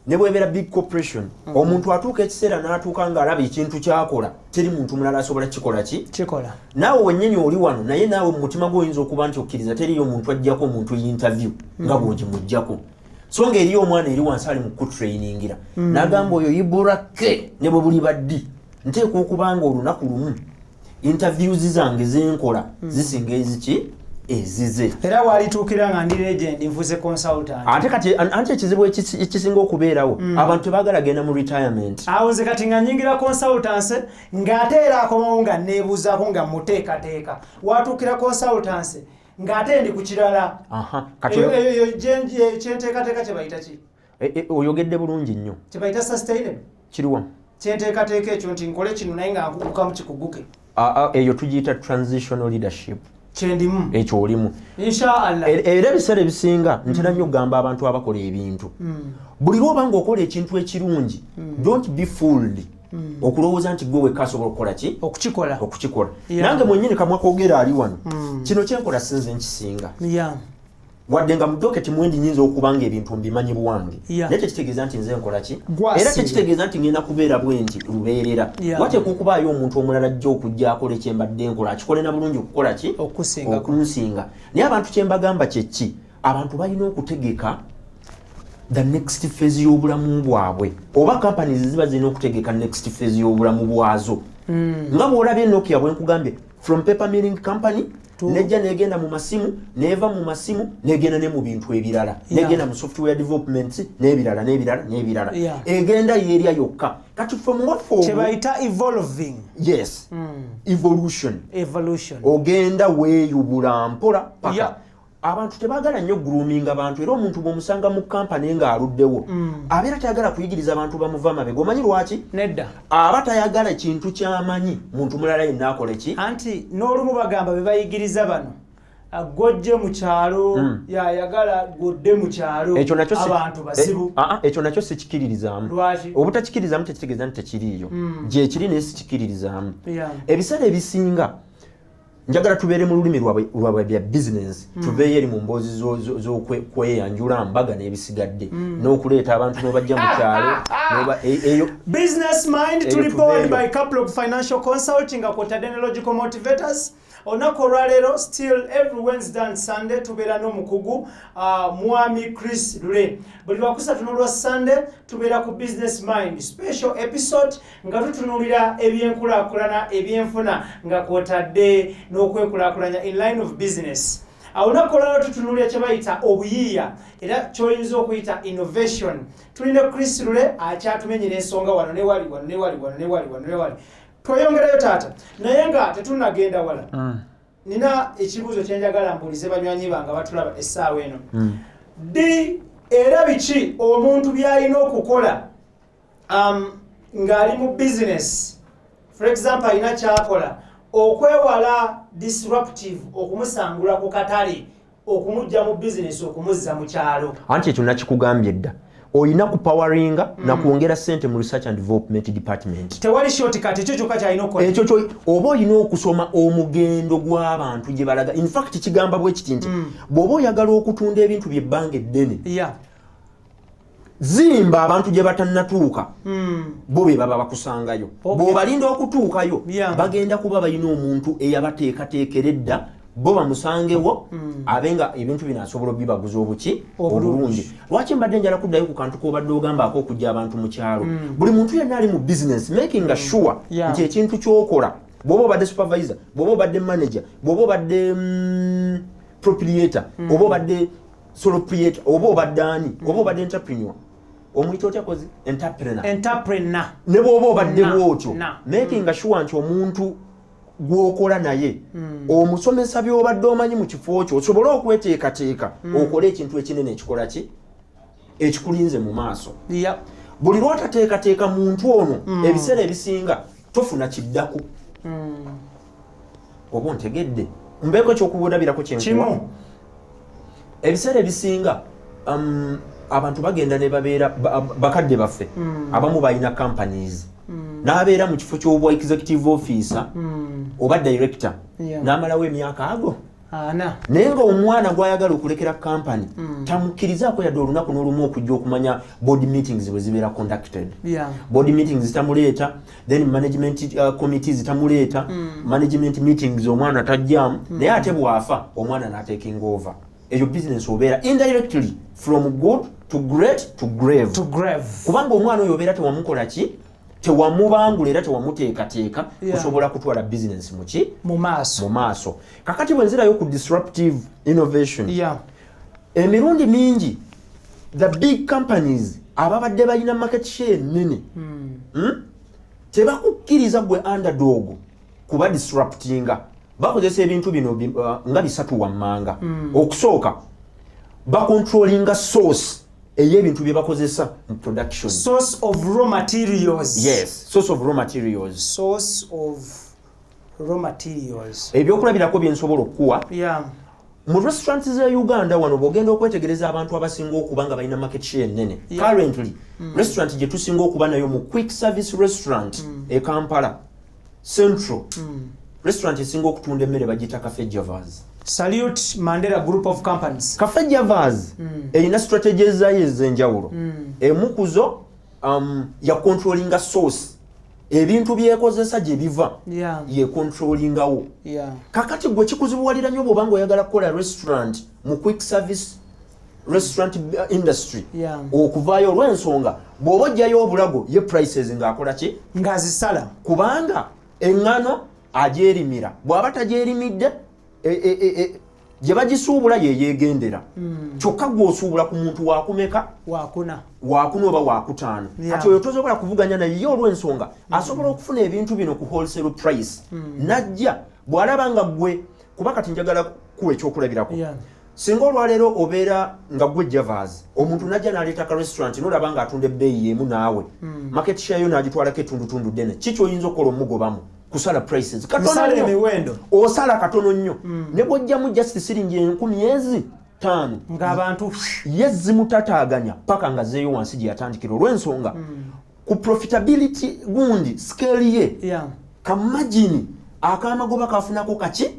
ne bw'ebeera big corporation omuntu atuuka ekiseera n'atuuka ng'alaba ekintu kyakola teri muntu mulala asobola kikola naawe wennyini oli wano naye naawe mu mutima gw'oyinza okuba nti okkiriza teriyo omuntu ajjako omuntu interview nga bw'ogimuggyako so ng'eriyo omwana eri wansi ali mu kutrainingira n'agamba oyo iburake ne bwe buli baddi nteekwa okuba nga olunaku lumu interviews zange zenkola zisinga eziki ezize era walituukira nga ndi legend nfuuse consultant ate kati anti ekizibu ekisinga okubeerawo abantu tebaagala genda mu retirement awo nze kati nga nyingira consultancy ng'ate era akomawo nga neebuuzaako nga muteekateeka watuukira consultancy ng'ate ndi ku kirala eyo kyenteekateeka kye bayita ki oyogedde bulungi nnyo tebayita sustainable kiriwa kyenteekateeka ekyo nti nkole kino naye nga nkugukamu kikuguke eyo tugiyita transitional leadership kyendimu ekyo olimu inshallah era ebiseera ebisinga ntera nnyo okugamba abantu abakola ebintu buli lwoba ng'okola ekintu ekirungi don't be fooled okulowooza nti gwe wekka asobola okukola ki okukikola nange mwennyini kamwakoogera ali wano kino kyenkola sinze nkisinga wadde nga mudoketi mwendi nyinza okubanga ebintu mbimanyi bwange naye tekitegeeza nti nze nkola ki era tekitegeeza nti ngenda kubeera bwe nti lubeerera wateeka okubaayo omuntu omulala ajja okujja akola ekyembadde nkola akikole na bulungi okukola ki okunsinga naye abantu kyembagamba kyeki abantu balina okutegeka the next phase y'obulamu bwabwe oba companies ziba zirina okutegeka next phase y'obulamu bwazo nga bw'olabye Nokia bwe nkugambye from paper milling company nejja negenda mu masimu neva mu masimu negenda ne mu bintu ebirala negenda mu software development n'ebirala egenda yerya yokka kati from what for kyebayita evolving yes evolution ogenda weeyubula mpola paka abantu tebagala nnyo grooming abantu era omuntu bw'omusanga mu kampani ng'aluddewo abeera tayagala kuyigiriza abantu bamuva mabega omanyi lwaki nedda aba tayagala kintu kyamanyi muntu mulala yenna akole ki anti n'olumu bagamba be bayigiriza bano gojje mu kyalo yayagala godde mu kyalo abantu basibu ekyo nakyo sikikiririzaamu obutakikiririzaamu tekitegeeza nti tekiriiyo gye kiri naye sikikiririzaamu ebiseera ebisinga njagala tubeere mu lulimi lwabwe bya business tubeeyo eri mu mboozi z'okweyanjula mbaga n'ebisigadde n'okuleeta abantu n'obajja mu kyalo eyo business mind tuli powered by Caplog Financial Consulting akwotadde ne logical motivators olunaku olwaleero still every Wednesday and Sunday tubeera n'omukugu mwami Chris Lule buli lwakusatu n'olwa Sunday tubeera ku business mind special episode nga tutunuulira ebyenkulaakulana ebyenfuna nga kwotadde n'okwekulaakulanya in line of business olunaku olwaleero tutunuulira kye bayita obuyiiya era ky'oyinza okuyita innovation tulina Chris Lule akyatumenyera ensonga wano newali tweyongerayo taata naye nga tetunagenda wala nina ekibuuzo kyenjagala mbuulize banywanyi bange batulaba essaawa eno ddi era biki omuntu byalina okukola ng'ali mu business for example alina kyakola okwewala disruptive okumusangula ku katale okumujja mu business okumuzza mu kyalo anti ekyo nakikugambye dda oyina kupawaringa na kuongera sente mu research and development department tewali shortcut ekyo kyokka kyalina okukola ekyo kyo oba olina okusoma omugendo gw'abantu gye balaga in fact kigamba bwe kiti nti bw'oba oyagala okutunda ebintu by'ebbanga eddene zimba abantu gye batannatuuka bo be baba bakusangayo bw'obalinda okutuukayo bagenda kuba balina omuntu eyabateekateekera edda bo bamusangewo abenga ebintu bino asobola obibaguza obuki obulungi lwaki mbadde njala kuddayo ku kantu k'obadde ogambaako okujja abantu mu kyalo buli muntu yenna ali mu business making sure nti ekintu ky'okola bw'oba obadde supervisor bw'oba obadde manager bw'oba obadde proprietor oba obadde solo proprietor oba obadde ani oba obadde entrepreneur omuyita otya kozi entrepreneur ne bw'oba obadde bw'otyo making sure nti omuntu gwokola naye omusomesa by'obadde omanyi mu kifo kyo osobole okweteekateeka okole ekintu ekinene ekikola ki ekikulinze mu maaso buli lw'otateekateeka muntu ono ebiseera ebisinga tofuna kiddaku oba ontegedde mbeeko ekyokubuulabirako kyenkuwa ebiseera ebisinga abantu bagenda ne babeera bakadde baffe abamu balina companies n'abeera mu kifo ky'obwa executive officer oba director n'amalawo emyaka ago naye nga omwana gw'ayagala okulekera company tamukkirizaako yadde olunaku n'olumu okujja okumanya board meetings bwe zibeera conducted board meetings zitamuleeta then management committees tamuleeta management meetings omwana tajjaamu naye ate bw'afa omwana n'ataking over eyo business obeera indirectly from good to great to grave kubanga omwana oyo obeera tewamukola ki tewamubangula era tewamuteekateeka kusobola kutwala business muki mu maaso kakati bwe nzirayo ku disruptive innovation emirundi mingi the big companies ababadde balina market share nene tebakukkiriza gwe underdog kuba disruptinga bakozesa ebintu bino nga bisatu wammanga okusooka bacontrollinga source ey'ebintu bye bakozesa mu production. Source of raw materials. Yes, source of raw materials. Source of raw materials. Ebyokulabirako bye nsobola okuwa. Yeah. Mu restaurants za Uganda wano bw'ogenda okwetegereza abantu abasinga okuba nga balina market share nnene. Currently, restaurant gye tusinga okuba nayo mu quick service restaurant e Kampala Central. Restaurant esinga okutunda emmere bagiyita Cafe Javas. Salute Mandela Group of Companies. Cafe Javas erina strategies zayo ez'enjawulo. Emu kuzo ya controllinga source. Ebintu byekozesa gye biva ye controllingawo. Kakati gwe kikuzibuwalira nnyo bw'oba ng'oyagala kukola restaurant mu quick service restaurant industry okuvaayo olw'ensonga bw'oba ojjayo obulago ye prices ng'akola ki ng'azisala kubanga eŋŋano agyerimira bw'aba tagyerimidde gye bagisuubula ye yeegendera kyokka gw'osuubula ku muntu waakumeka wakuna oba wakutaano kati oyo tosobola kuvuganya naye ye olw'ensonga asobola okufuna ebintu bino ku wholesale price najja bw'alaba nga gwe kuba kati njagala kuwa ekyokulabirako singa olwaleero obeera nga gwe Javas omuntu najja n'aleeta ka restaurant n'olaba ng'atunda ebbeeyi y'emu naawe market share yo n'agitwalako etundutundu ddene ki ky'oyinza okukola omugobamu kusala prices katono nnyo osala katono nnyo ne bw'ojjamu just siringi 5,000 ng'abantu ye zimutataaganya paka nga zeeyo wansi gye yatandikira olw'ensonga ku profitability gundi scale ye kamagini akaamagoba kafunako kaki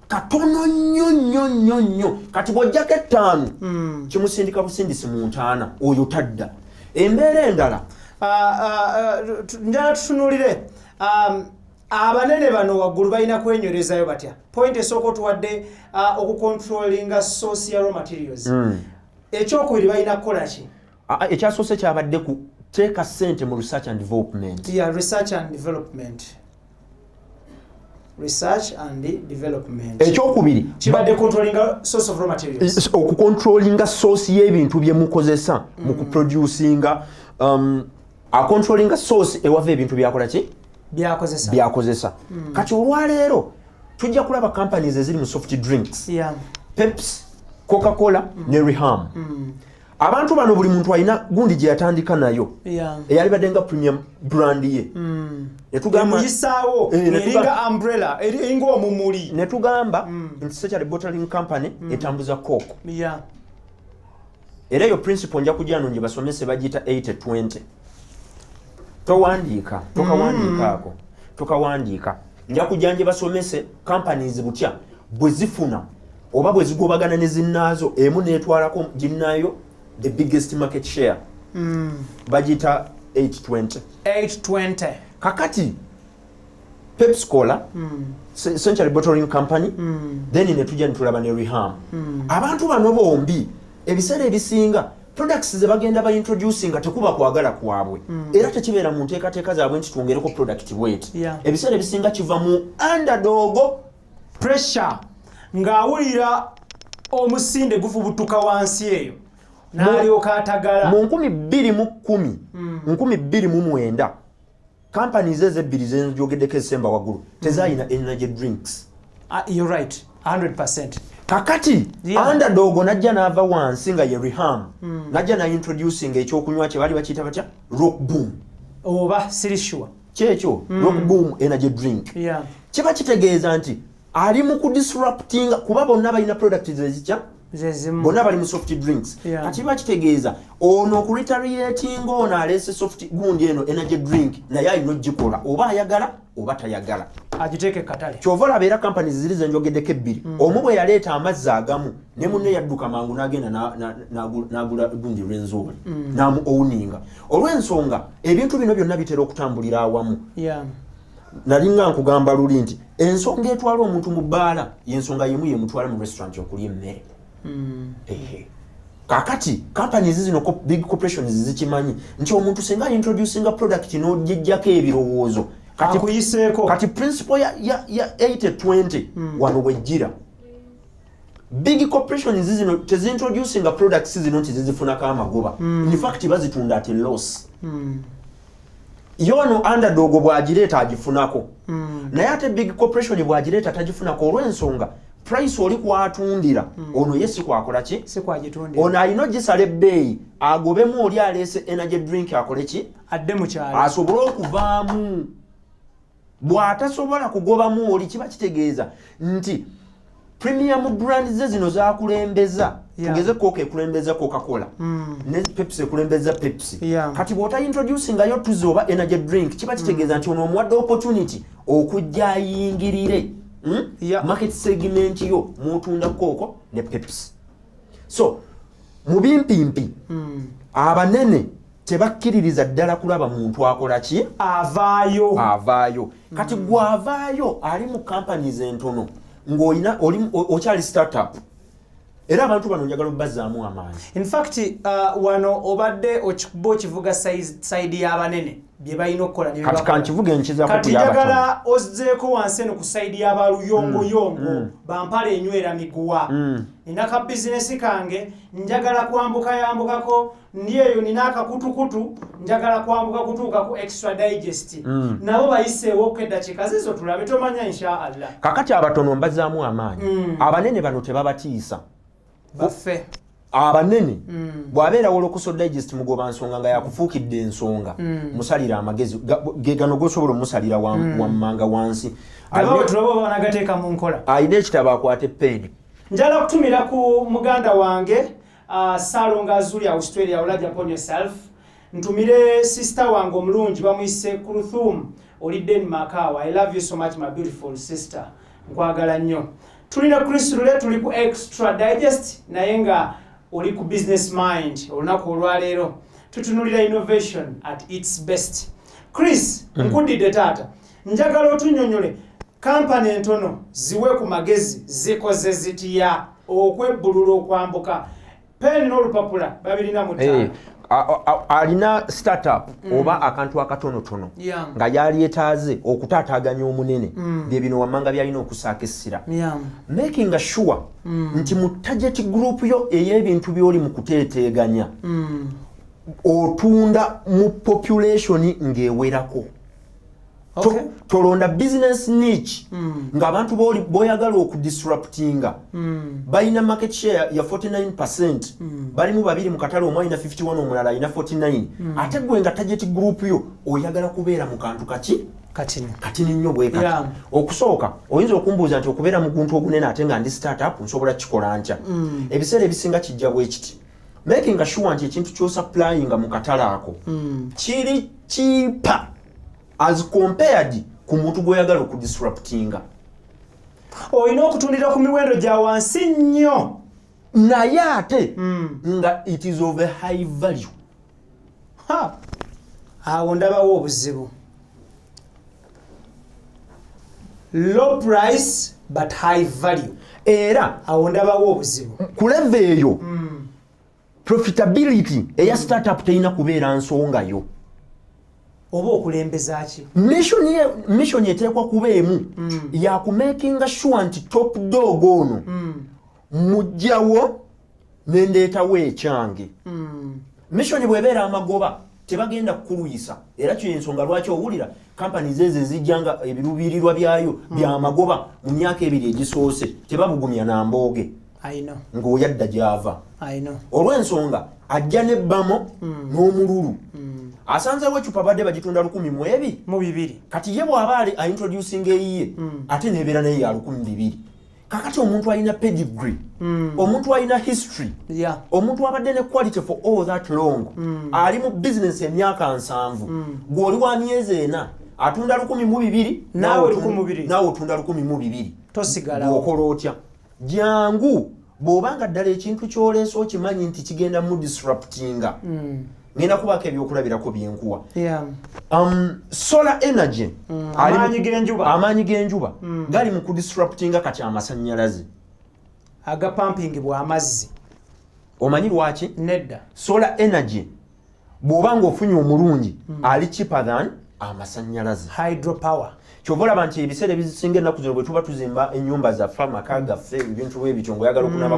katono nnyo kati bw'ojjako 5 kimusindika busindisi mu 5 oyo tadda embeera endala njala tutunuulire abanene bano waggulu balina kwenywerezayo batya point esooka otuwadde okucontrollinga source ya raw materials ekyokubiri balina kukola ki ekyasoose kyabadde ku teeka ssente mu research and development ekyokubiri kibadde controllinga source of raw materials okucontrollinga source y'ebintu bye mukozesa mu kuproducinga acontrollinga source ewava ebintu byakola ki byakozesa kati olwaleero tujja kulaba companies eziri mu soft drinks Pepsi, Coca-Cola ne Reham abantu bano buli muntu alina gundi gye yatandika nayo eyali badde nga premium brand ye netugambamuyisaawo eringa umbrella eringa omumuli netugamba nti Sekyali Bottling Company etambuza Coke era eyo principle nja kujja nno gye basomese bagiyita 80-20 towandiika tokawandiikaako tokawandiika nja kujja nje basomese companies butya bwe zifuna oba bwe zigobagana ne zinnaazo emu neetwalako ginnaayo the biggest market share bagiyita 820 kakati Pepsi Cola Century Bottling Company then netujja nitulaba ne Reham abantu bano bombi ebiseera ebisinga products ze bagenda ba introducing nga tekuba kwagala kwabwe era tekibeera mu nteekateeka zaabwe nti twongereko product weight ebiseera ebisinga kiva mu underdog pressure ng'awulira omusinde gufubutuka wansi eyo n'alyoka atagala mu 2019 companies ezebbiri zenjogeddeko esemba waggulu tezaalina energy drinks you're right 100%. kakati underdog najja n'ava wansi nga ye Reham najja na introducing ekyokunywa kye bali bakiyita batya Rock Boom oba sirishwa kyekyo Rock Boom energy drink kiba kitegeeza nti ali mu kudisruptinga kuba bonna balina products ezikya bonna bali mu soft drinks kati kiba kitegeeza ono okuretaliatinga ono aleese soft gundi eno energy drink naye alina ogikola oba ayagala oba tayagala agiteeke katale kyova olaba era companies ziri zenjogeddeko ebbiri omu bwe yaleeta amazzi agamu ne munne yadduka mangu n'agenda n'agula gundi lw'enzooli n'amu owuninga olw'ensonga ebintu bino byonna bitera okutambulira awamu nali nga nkugamba luli nti ensonga etwala omuntu mu bbaala y'ensonga yemu yemutwala mu restaurant okulya emmere kakati companies zino big corporations zikimanyi nti omuntu singa introducinga product n'ogijjako ebirowoozo kati principle ya 80-20 wano wejjira big corporations zino tezintroducinga products zino nti zizifunako amagoba in fact bazitunda at loss yono underdog bwagireeta agifunako naye ate big corporation bwagireeta tagifunako olw'ensonga price oli kwatundira ono yesi kwakola ki sikwagitundira ono alina gisala ebbeeyi agobemu oli aleese energy drink akole ki adde mu kyalo asobole okuvaamu bw'atasobola kugobamu oli kiba kitegeeza nti premium brand ze zino zakulembeza tugeze Coke ekulembeza Coca-Cola ne Pepsi ekulembeza Pepsi kati bw'ota introducingayo tuzi oba energy drink kiba kitegeeza nti ono omuwadde opportunity okujja ayingirire market segment yo mutunda Coke ne Pepsi so mu bimpimpi abanene tebakkiririza ddala kulaba muntu akola ki avaayo kati gwavaayo ali mu companies entono ng'olina okyali startup era abantu bano njagala obbazaamu amaanyi in fact wano obadde okikuba okivuga side y'abanene bye balina okukola kati kankivuga enkizaako kati njagala ozzeeko wansi eno ku side y'abaluyongoyongo bampala enywera miguwa nina ka bizinesi kange njagala kwambukako ndi eyo nina akakutukutu njagala kwambuka kutuuka ku extra digest nabo bayiseewo okuddakiika zizo tulabe tomanya inshaallah kakati abatono mbazaamu amaanyi abanene bano tebabatiisa baffe abanene bw'abeera wolokuso digest mugoba nsonga nga yakufuukidde ensonga musalira amagezi gegano gosobola omusalira wammanga wansi tulaba banagateeka mu nkola ayina ekitabo akwate peni njala kutumira ku muganda wange Salonga Azuli Australia Ulaja upon yourself ntumire sister wange omulungi bamuyise Kuruthum oli Denmark I love you so much my beautiful sister nkwagala nnyo tulina Chris Rule tuli ku extra digest naye nga oli ku business mind olunaku olwaleero tutunulira innovation at its best Chris nkudidde taata njagala otunyonyole kampani entono ziwe ku magezi zikoze zitiya okwebbulula okwambuka peni n'olupapula babirina mu ttaano alina startup oba akantu akatonotono nga yali etaaze okutaataaganya omunene bye bino wammanga byalina okusaaka essira making sure nti mu target group yo ey'ebintu by'oli mu kuteeteeganya otunda mu population ng'ewerako tolonda business niche ng'abantu boyagala okudisruptinga balina market share ya 49% balimu babiri mu katale omwe alina 51 omulala alina 49 ate gwe nga target group yo oyagala kubeera mu kantu katini nnyo bwekati okusooka oyinza okumbuuza nti okubeera mu guntu ogunene ate nga ndi startup nsobola kikola ntya ebiseera ebisinga kijja bwe kiti making sure nti ekintu ky'osupplyinga mu katale ako kiri cheaper as compared ku muntu gwoyagala okudisruptinga oyina okutundira ku miwendo gya wansi nnyo naye ate nga it is of a high value awo ndabawo obuzibu low price but high value era awo ndabawo obuzibu ku level eyo profitability eya startup terina kubeera nsongayo oba okulembeza ki mission eteekwa kuba emu yakumakinga sure nti top dog ono mujjawo nendeetawo ekyange mission bwebeera amagoba tebagenda kukuluyisa era kyo ensonga lwaki owulira companies ezo ezijjanga ebiruubirirwa byayo byamagoba mu myaka ebiri egisoose tebabugumya nambooge ng'oyadda gy'ava olw'ensonga ajja nebbamo n'omululu asanzeewo ecupa badde bagitunda 1,200 kati ye bw'aba aintroducing eyiye ate nebeera naye ya 200 kakati omuntu alina pedigree omuntu alina history omuntu abadde ne quality for all that long ali mu business emyaka 7 gw'oli wa myezi 4 atunda 1,200 naawe otunda 1,200 tosigala okola otya jangu bw'obanga ddala ekintu ky'oleese okimanyi nti kigenda mu disruptinga ngenda kubaako ebyokulabirako byenkuwa solar energy amaanyi g'enjuba gali mu kudisruptinga kati amasannyalaze agapampingibwa amazzi omanyi lwaki nedda solar energy bw'oba ng'ofunye omulungi ali cheaper than amasannyalaze hydropower kyova olaba nti ebiseera ebisinga ennaku zino bwe tuba tuzimba ennyumba zaffe amaka gaffe ebintu bwebityo ng'oyagala okunaba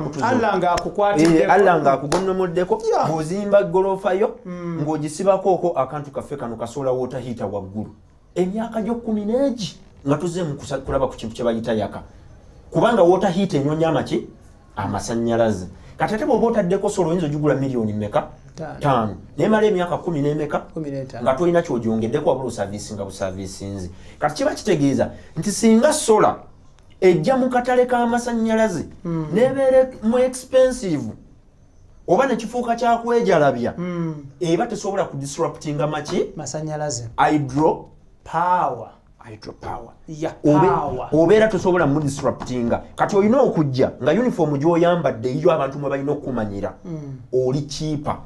Allah ng'akugonnomoddeko bw'ozimba ggoloofa yo ng'ogisibako okwo akantu kaffe kano kasola water heater waggulu emyaka gyo 10 nga tuzeemu kulaba ku kintu kye bayita yaka kubanga water heat enyonya amaki amasanyalaze kati ate bw'oba otaddeko solo oyinza ogigula miliyoni mmeka 5 nemala emyaka 10 n'emeka nga tolina ky'ogyongeddeko wabula osaviisi nga busaviisinzi kati kiba kitegeeza nti singa sola ejja mu katale k'amasanyalaze nebeera mu expensive oba nekifuuka kyakwejalabya eba tesobola kudisruptinga maki masanyalaze hydro power obeera tosobola mu disruptinga kati olina okujja nga uniform gy'oyambadde eyo abantu mwe balina okukumanyira oli kiipa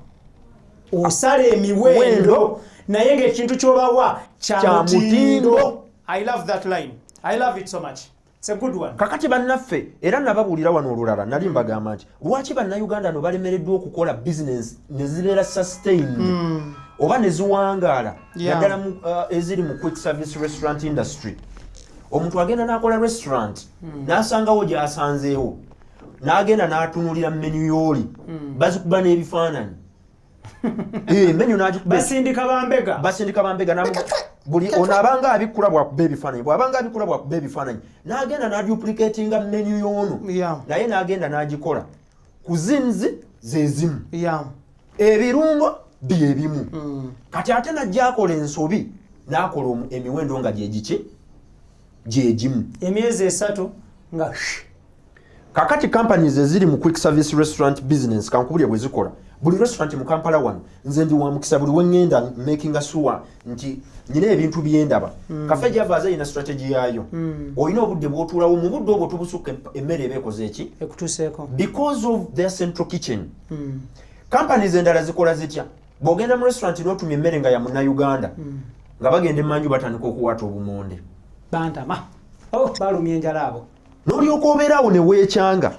osala emiwendo naye ng'ekintu ky'obawa kya mutindo. I love that line. I love it so much. It's a good one. Kakati bannaffe era nababuulira wano olulala nali mbagamba nti lwaki bannayuganda no balemereddwa okukola business ne zibeera sustained oba ne ziwangaala naddala eziri mu quick service restaurant industry. Omuntu agenda n'akola restaurant n'asangawo gy'asanzeewo n'agenda n'atunulira menu y'oli bazikuba n'ebifaananyi menu n'agikuba basindika bambega buli onabanga abikula bwakuba ebifaananyi bw'abanga abikula bwakuba ebifaananyi n'agenda n'aduplicatinga menu y'ono naye n'agenda n'agikola kuzinzi ze zimu ebirungo byebimu kati ate najja akola ensobi n'akola emiwendo nga gyegimu emyezi 3 nga kakati companies eziri mu quick service restaurant business kankubulye bwe zikola buli restaurant mu Kampala wano nze ndi wa mukisa buli wengenda making sure nti nyine ebintu byendaba kafe javaza ina strategy yayo oyina obudde bw'otuulawo mu budde obwo tubusuka emmere ebeekoze eki ekutuseeko because of their central kitchen companies endala zikola zitya bw'ogenda mu restaurant n'otumya emmere nga ya munnayuganda nga bagenda emmanju batandika okuwaata obumonde bantama balumya enjala abo n'olyoka obeeraawo ne weekyanga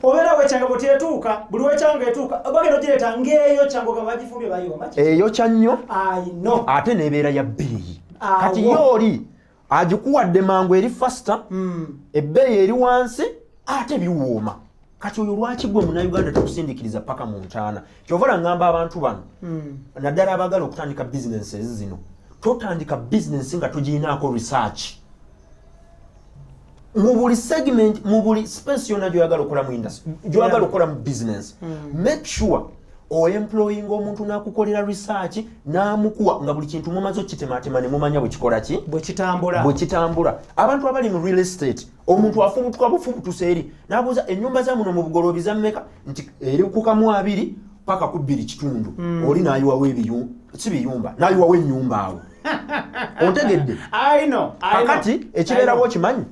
bwetetuuka buli weekyanga etuuka bagenda ogireeta ng'eyo kyango nga bagifumbye bayomba eyo kya nnyo ate n'ebeera ya bbeeyi kati yooli agikuwadde mangu eri fasita ebbeeyi eri wansi ate biwooma kati oyo lwaki gwe munnayuganda takusindikiriza paka mu ntaana kyova ngamba abantu bano naddala abagala okutandika bizinensi zino totandika bizinensi nga togirinaako research mu buli segment mu buli space yonna gyoyagala okukola mu industry gyoyagala okukola mu business make sure employing omuntu n'akukolera research n'amukuwa nga buli kintu mumaze okitematema ne mumanya bwe kikola ki bwe kitambula abantu abali mu real estate omuntu afubutuka bufubutuse eri n'abuuza ennyumba za muno mu bugolobi za mmeka nti eri ku kamu 2 paka ku 2 kitundu oli n'ayiwawo ebiyumba si biyumba n'ayiwawo ennyumba awo ontegedde kakati ekibeerawo kimanyi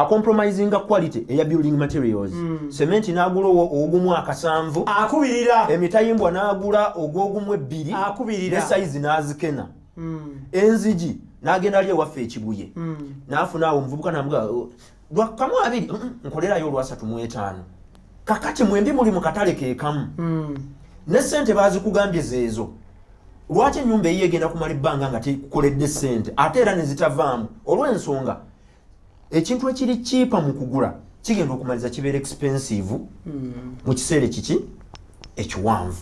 compromisinga quality eya building materials cement n'agula ogumu 7 akubirira emitayimbwa n'agula ogw'ogumu 2 akubirira ne size n'azikena enzigi n'agenda ali ewaffe ekibuye n'afuna awo omuvubuka n'amuga lwakamu 2 nkolerayo olwa 3.5 kakati mwembi muli mu katale keekamu ne ssente baazikugambye zeezo lwaki ennyumba eyiyo egenda kumala ebbanga nga tekukoledde ssente ate era ne zitavaamu olw'ensonga ekintu ekiri kiipa mu kugula kigenda okumaliza kibeera expensive mu kiseera kiki ekiwanvu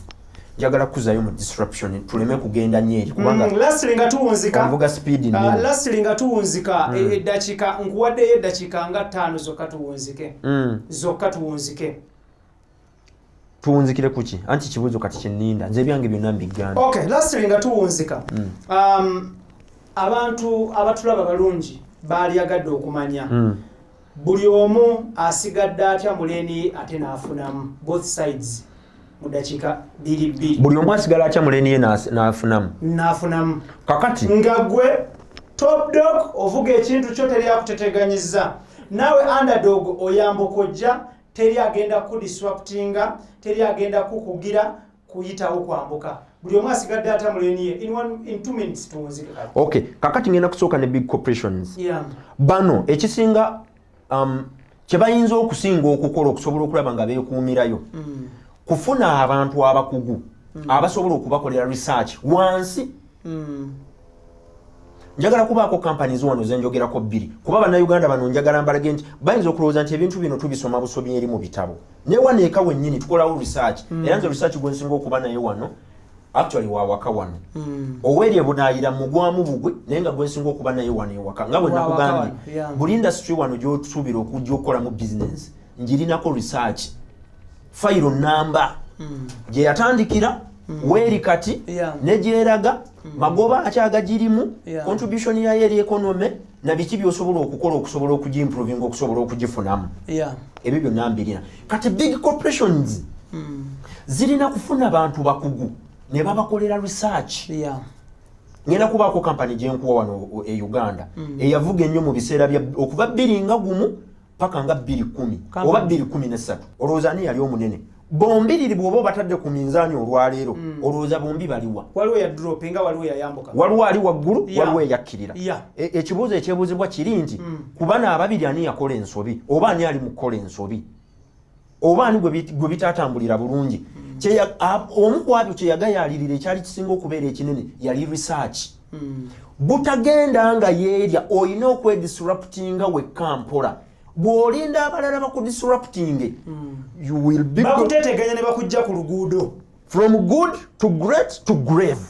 njagala kuzayo mu disruption tuleme kugenda nyeeri kubanga lastly nga tuwunzika mvuga speed lastly nga tuwunzika eddakiika nkuwaddeyo eddakiika nga 5 zokka tuwunzike tuwunzikire kuki anti kibuzo kati kyenninda nze byange byonna mbigamba okay lastly nga tuwunzika abantu abatulaba balungi baalyagadde okumanya buli omu asigadde atya muleni ate n'afunamu both sides mu dakiika 2 buli omu asigala atya muleni ye n'afunamu kakati nga gwe top dog ovuga ekintu kyo teri akuteteganyiza naawe underdog oyambuka ojja teri agenda kudisruptinga teri agenda kukugira kuyitawo kwambuka buli omu asigadde ata muleni ye in 2 minutes tuwunzike kati okay kakati ngenda kusooka ne big corporations bano ekisinga kye bayinza okusinga okukola okusobola okulaba nga beekuumirayo kufuna abantu abakugu abasobola okubakolera research wansi njagala kubaako companies wano zenjogerako 2 kuba bannayuganda bano njagala mbalage nti bayinza okulowooza nti ebintu bino tubisoma busobi eri mu bitabo ne wano eka wennyini tukolawo research era nze research gwensinga okuba naye wano actually wawaka wano oweerye bunaayira mugwamu bugwe naye nga gwensinga okuba naye wano ewaka nga bwe nakugambye buli industry wano gy'otusuubira okujja okukola mu business njirinako research file number gye yatandikira weri kati ne gyeraga magoba akyagagirimu contribution yayo eri economy na biki byosobola okukola okusobola okugimproving okusobola okugifunamu ebyo byonna mbirina kati big corporations zirina kufuna bantu bakugu ne babakolera research ngenda kubaako kampani gyenkuwa wano e Uganda eyavuga ennyo mu biseera bya okuva 2001 paka nga 2010 oba 2013 olowooza ani yali omunene bombiriri bw'oba batadde ku minzaani olwaleero olowooza bombi baliwa waliwo ya droppinga waliwo yayambuka waliwo ali waggulu waliwo eyakkirira ekibuuzo ekyebuuzibwa kiri nti ku bano ababiri ani yakola ensobi oba ani ali mu kukola ensobi oba ani gwe bitatambulira bulungi omu ku abyo kye yagayaalirira ekyali kisinga okubeera ekinene yali research butagenda nga yeerya olina okwedisruptinga wekka mpola bw'olinda abalala bakudisrupting you will be bakuteteganya ne bakujja ku luguudo from good to great to grave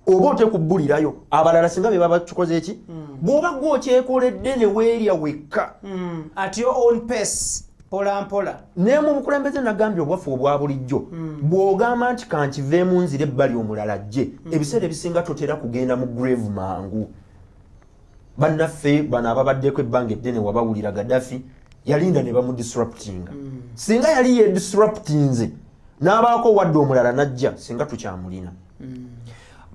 oba otekubbulirayo abalala singa be baba kikoze eki bw'oba gwe okyekoledde ne weerya wekka at your own pace pola mpola ne mu bukulembeze nagambye obwaffe obwa bulijjo bw'ogamba nti kankiveemu nzira ebbali omulala jje ebiseera ebisinga totera kugenda mu grave mangu bannaffe bano ababaddeko ebbanga eddene wabawulira Gaddafi yalinda ne bamudisruptinga singa yali yedisruptinze n'abaako wadde omulala najja singa tukyamulina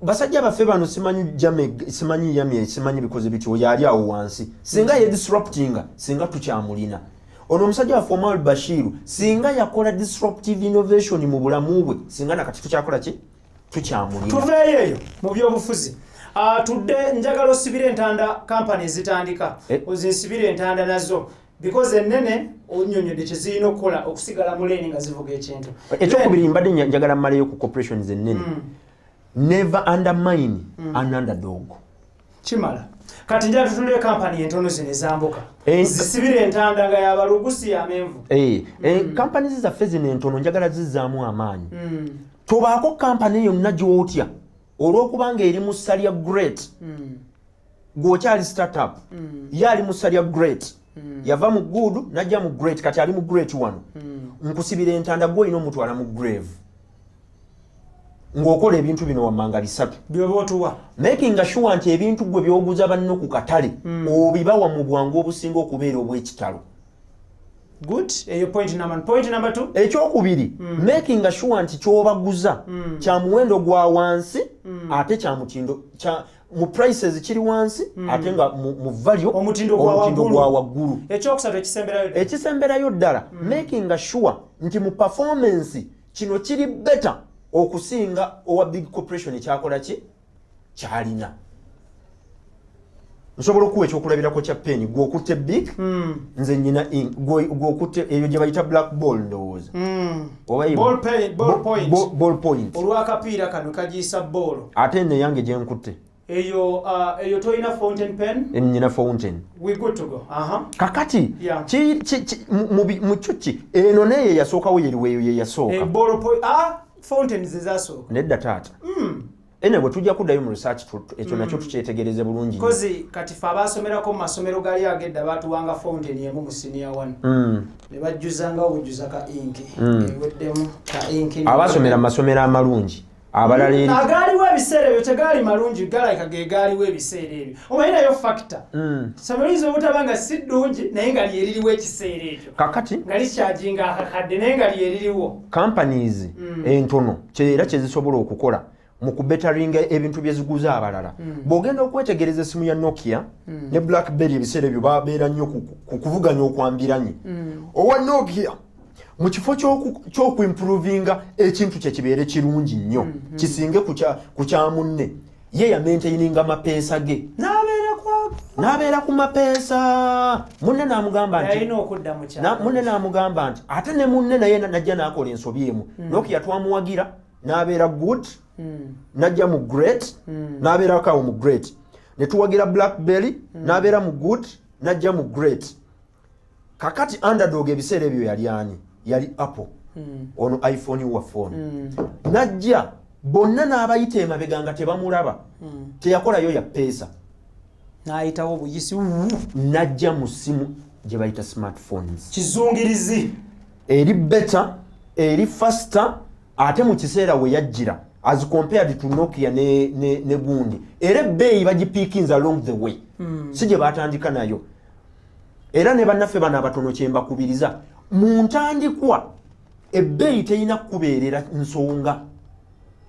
basajja baffe bano simanyi yamye simanyi bikoze bityo yali awo wansi singa yedisruptinga singa tukyamulina ono omusajja waffe Omar Bashir singa yakola disruptive innovation mu bulamu bwe singa nakati tukyakola ki tukyamulina tuveeyo eyo mu byobufuzi tudde njagala osibire entanda companies zitandika ozinsibire entanda nazo because ennene onyonyodde kyezirina okukola okusigala muleni nga zivuga ekintu ekyokubiri mbadde njagala mmaleyo ku corporations ennene never undermine an underdog kimala kati njala tutulire kampani entono zino ezambuka zisibire entanda nga yabalugusi yamenvu companies zaffe zino entono njagala zizzaamu amaanyi tobaako kampani yonna gy'otya olw'okubanga eri mu salya great gw'okyali startup ye ali mu salya great yava mu good najja mu great kati ali mu great wano nkusibira entanda gwe olina omutwala mu grave ng'okola ebintu bino wammanga bisatu byoba otuwa making sure nti ebintu gwe by'oguza banno ku katale obibawa mu bwangu obusinga okubeera obw'ekitalo good eyo point number 2 ekyokubiri making sure nti kyobaguza kya muwendo gwa wansi ate kya mutindo mu prices kiri wansi ate nga mu value omutindo gwa waggulu ekyokusatu ekisemberayo ddala making sure nti mu performance kino kiri better okusinga owa big corporation ekyakola ki kyalina nsobola okuwa ekyokulabirako kya penny gw'okutte big nze nyina gw'okutte eyo gye bayita black ball ndowooza ball point olw'akapiira kano kagiyisa ball ate neyange gye nkutte eyo toyina fountain pen nyina fountain we good to go kakati mu kyuki eno naye yasookawo yeriweeyo ye yasooka fountain zezasooka nedda taata ene bwe tujja kuddayo mu research ekyo nakyo tukyetegereze bulungi kozi kati fe abasomerako mu masomero gali agedda batuwanga fountain emu mu senior 1 ne bajjuzanga obujjuza ka inki eweddemu ka inki abasomera mu masomero amalungi abalala agaaliwo ebiseera ebyo tegaali malungi galayika ge gaaliwo ebiseera ebyo omayinayo factor somero lizo obutabanga si ddungi naye nga lyeririwo ekiseera ekyo kakati nga likyajinga akakadde naye nga lyeririwo companies entono era kyezisobola okukola mu kubetaringa ebintu byeziguza abalala bw'ogenda okwetegereza essimu ya Nokia ne Blackberry ebiseera ebyo babeera nnyo ku kuvuganya okwambiranye owa Nokia mu kifo ky'okuimprovinga ekintu kye kibeere kirungi nnyo kisinge ku kya munne ye yamaintaininga mapeesa ge n'abeera ku mapeesa munne n'amugamba nti ate ne munne naye najja n'akola ensobi emu Nokia twamuwagira n'abeera good najja mu great n'abeerako awo mu great ne tuwagira Blackberry n'abeera mu good najja mu great kakati underdog ebiseera ebyo yali ani yali Apple ono iPhone wa phone najja bonna n'abayita emabega nga tebamulaba teyakolayo ya peesa n'ayitawo buyisi najja mu simu gye bayita smartphones kizungirizi eri better eri faster ate mu kiseera we yajjira as compared to Nokia ne gundi era ebbeeyi bagipiikinze along the way si gye batandika nayo era ne bannaffe bano abatono kye mbakubiriza mu ntandikwa ebbeeyi terina kubeerera nsonga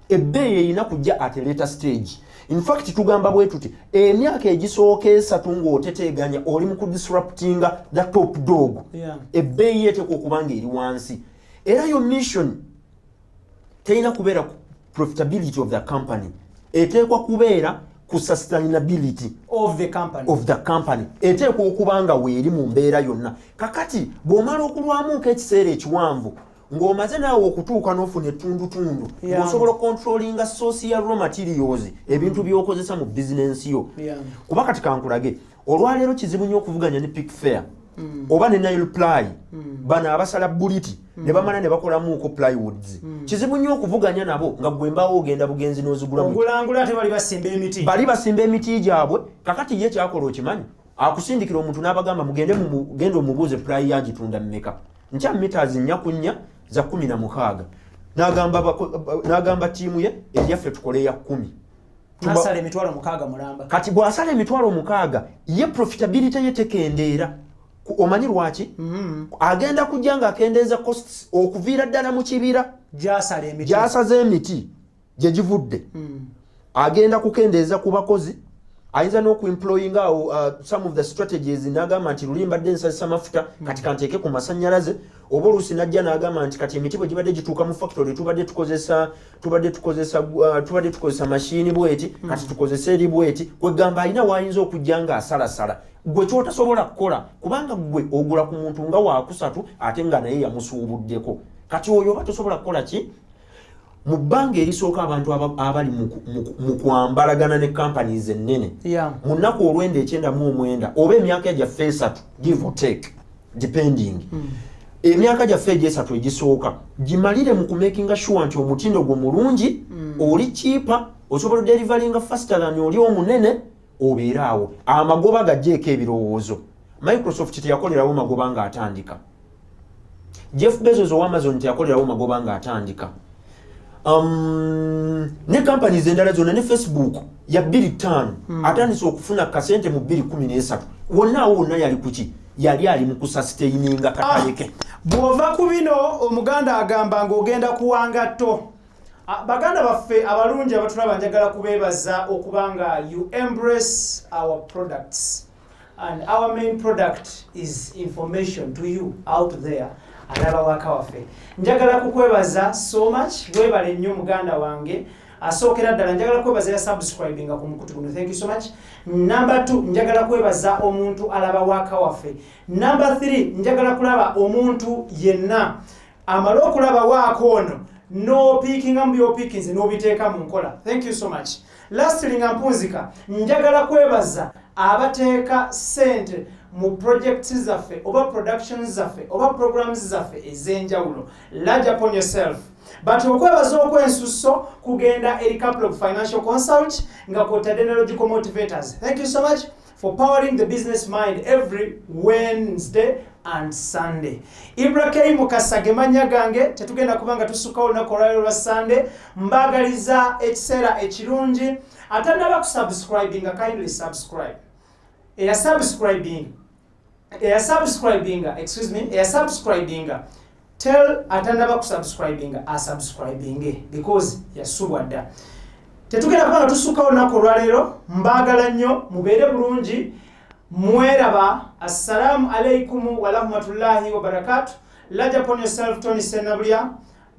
ebbeeyi erina kujja at a later stage. In fact tugamba bwe tuti emyaka egisooka esatu ng'oteteeganya oli mu kudisruptinga the top dog ebbeeyi yeteeka okuba nga eri wansi era yo mission terina kubeera ku profitability of the company eteekwa kubeera ku sustainability of the company eteekwa okuba nga weeri mu mbeera yonna kakati bw'omala okulwamuuko ekiseera ekiwanvu ng'omaze naawe okutuuka n'ofuna ettundutundu ng'osobola controllinga source ya raw materials ebintu by'okozesa mu bizinensi yo kuba kati kankulage olwaleero kizibu nnyo okuvuganya ne Pick Fair oba ne Nile Ply bano abasala buliti ne bamala ne bakolamuuko plywoods kizibu nnyo okuvuganya nabo nga gwe mbaawo ogenda bugenzi n'ozigulamu ogulangula ate bali basimba emiti gyabwe kakati ye kyakola okimanyi akusindikira omuntu n'abagamba mugende omubuuze ply yagitunda mmeka nkya meters nnya ku nnya za 16 n'agamba tiimu ye eryaffe tukole ya 10 nasala emitwalo 6 mulamba kati bw'asala emitwalo 6 ye profitability ye tekendeera omanyi lwaki agenda kujja ng'akendeeza costs okuviira ddala mu kibira gy'asaze emiti gye givudde agenda kukendeeza ku bakozi ayinza n'okuemployinga some of the strategies n'agamba nti luli mbadde nsazisa mafuta kati kanteeke ku masannyalaze oba oluusi najja n'agamba nti kati emiti bwe gibadde gituuka mu factory tubadde tukozesa mashini bweti kati tukozesa eri bweti kwegamba alina wayinza okujja ng'asalasala gwe kyotasobola kukola kubanga gwe ogula ku muntu nga waakusatu ate nga naye yamusuubuddeko kati oyo oba tosobola kukola ki mu bbanga erisooka abantu abali mu kwambalagana ne companies ennene mu nnaku olwenda 99 oba emyaka gyaffe 3 give or take depending emyaka gyaffe egy'esatu egisooka gimalire mu kumakinga sure nti omutindo gwo mulungi oli cheaper osobola deliveringa faster than oli omunene obeera awo amagoba gajjeeko ebirowoozo Microsoft teyakolerawo magoba nga atandika Jeff Bezos wa Amazon teyakolerawo magoba nga atandika ne companies endala zonna ne Facebook ya 25 atandise okufuna kasente mu 2013 wonna yali kuki yali ali mu kusustaininga kakaleke bwova ku bino omuganda agamba ng'ogenda kuwanga tto baganda baffe abalungi abatulaba njagala kubeebaza okubanga you embrace our products and our main product is information to you out there alaba waka waffe njagala kukwebaza so much webale nnyo muganda wange asookera ddala njagala kwebaza ya subscribing ku mukutu guno thank you so much. Number 2 njagala kwebaza omuntu alaba waka waffe. Number 3 njagala kulaba omuntu yenna amala okulaba wako ono no picking am your pickings no biteeka mu nkola thank you so much. Lastly nga mpunzika njagala kwebaza abateeka sente mu projects zaffe oba productions zaffe oba programs zaffe ez'enjawulo large upon yourself but okwebaza okwensuso kugenda eri couple of financial consult nga kwotadde ne logical motivators thank you so much for powering the business mind every Wednesday and Sunday. Ibrahim Mukasa gemanya gange tetugenda kubanga tusuka olunaku olwa Sunday mbagaliza ekiseera ekirungi atandaba kusubscribing kindly subscribe eya subscribing tell atandaba kusubscribing asubscribing because yasubwadda tetugenda kubanga tusuka olunaku olwaleero mbagala nnyo mubeere bulungi mweraba assalamu alaikum wa rahmatullahi wa barakatuh. Large upon yourself Tony Senabria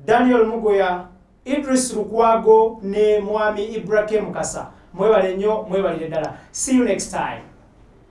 Daniel Mugoya Idris Lukwago ne Mwami Ibrahim Mukasa mwebale nnyo mwebalire ddala see you next time.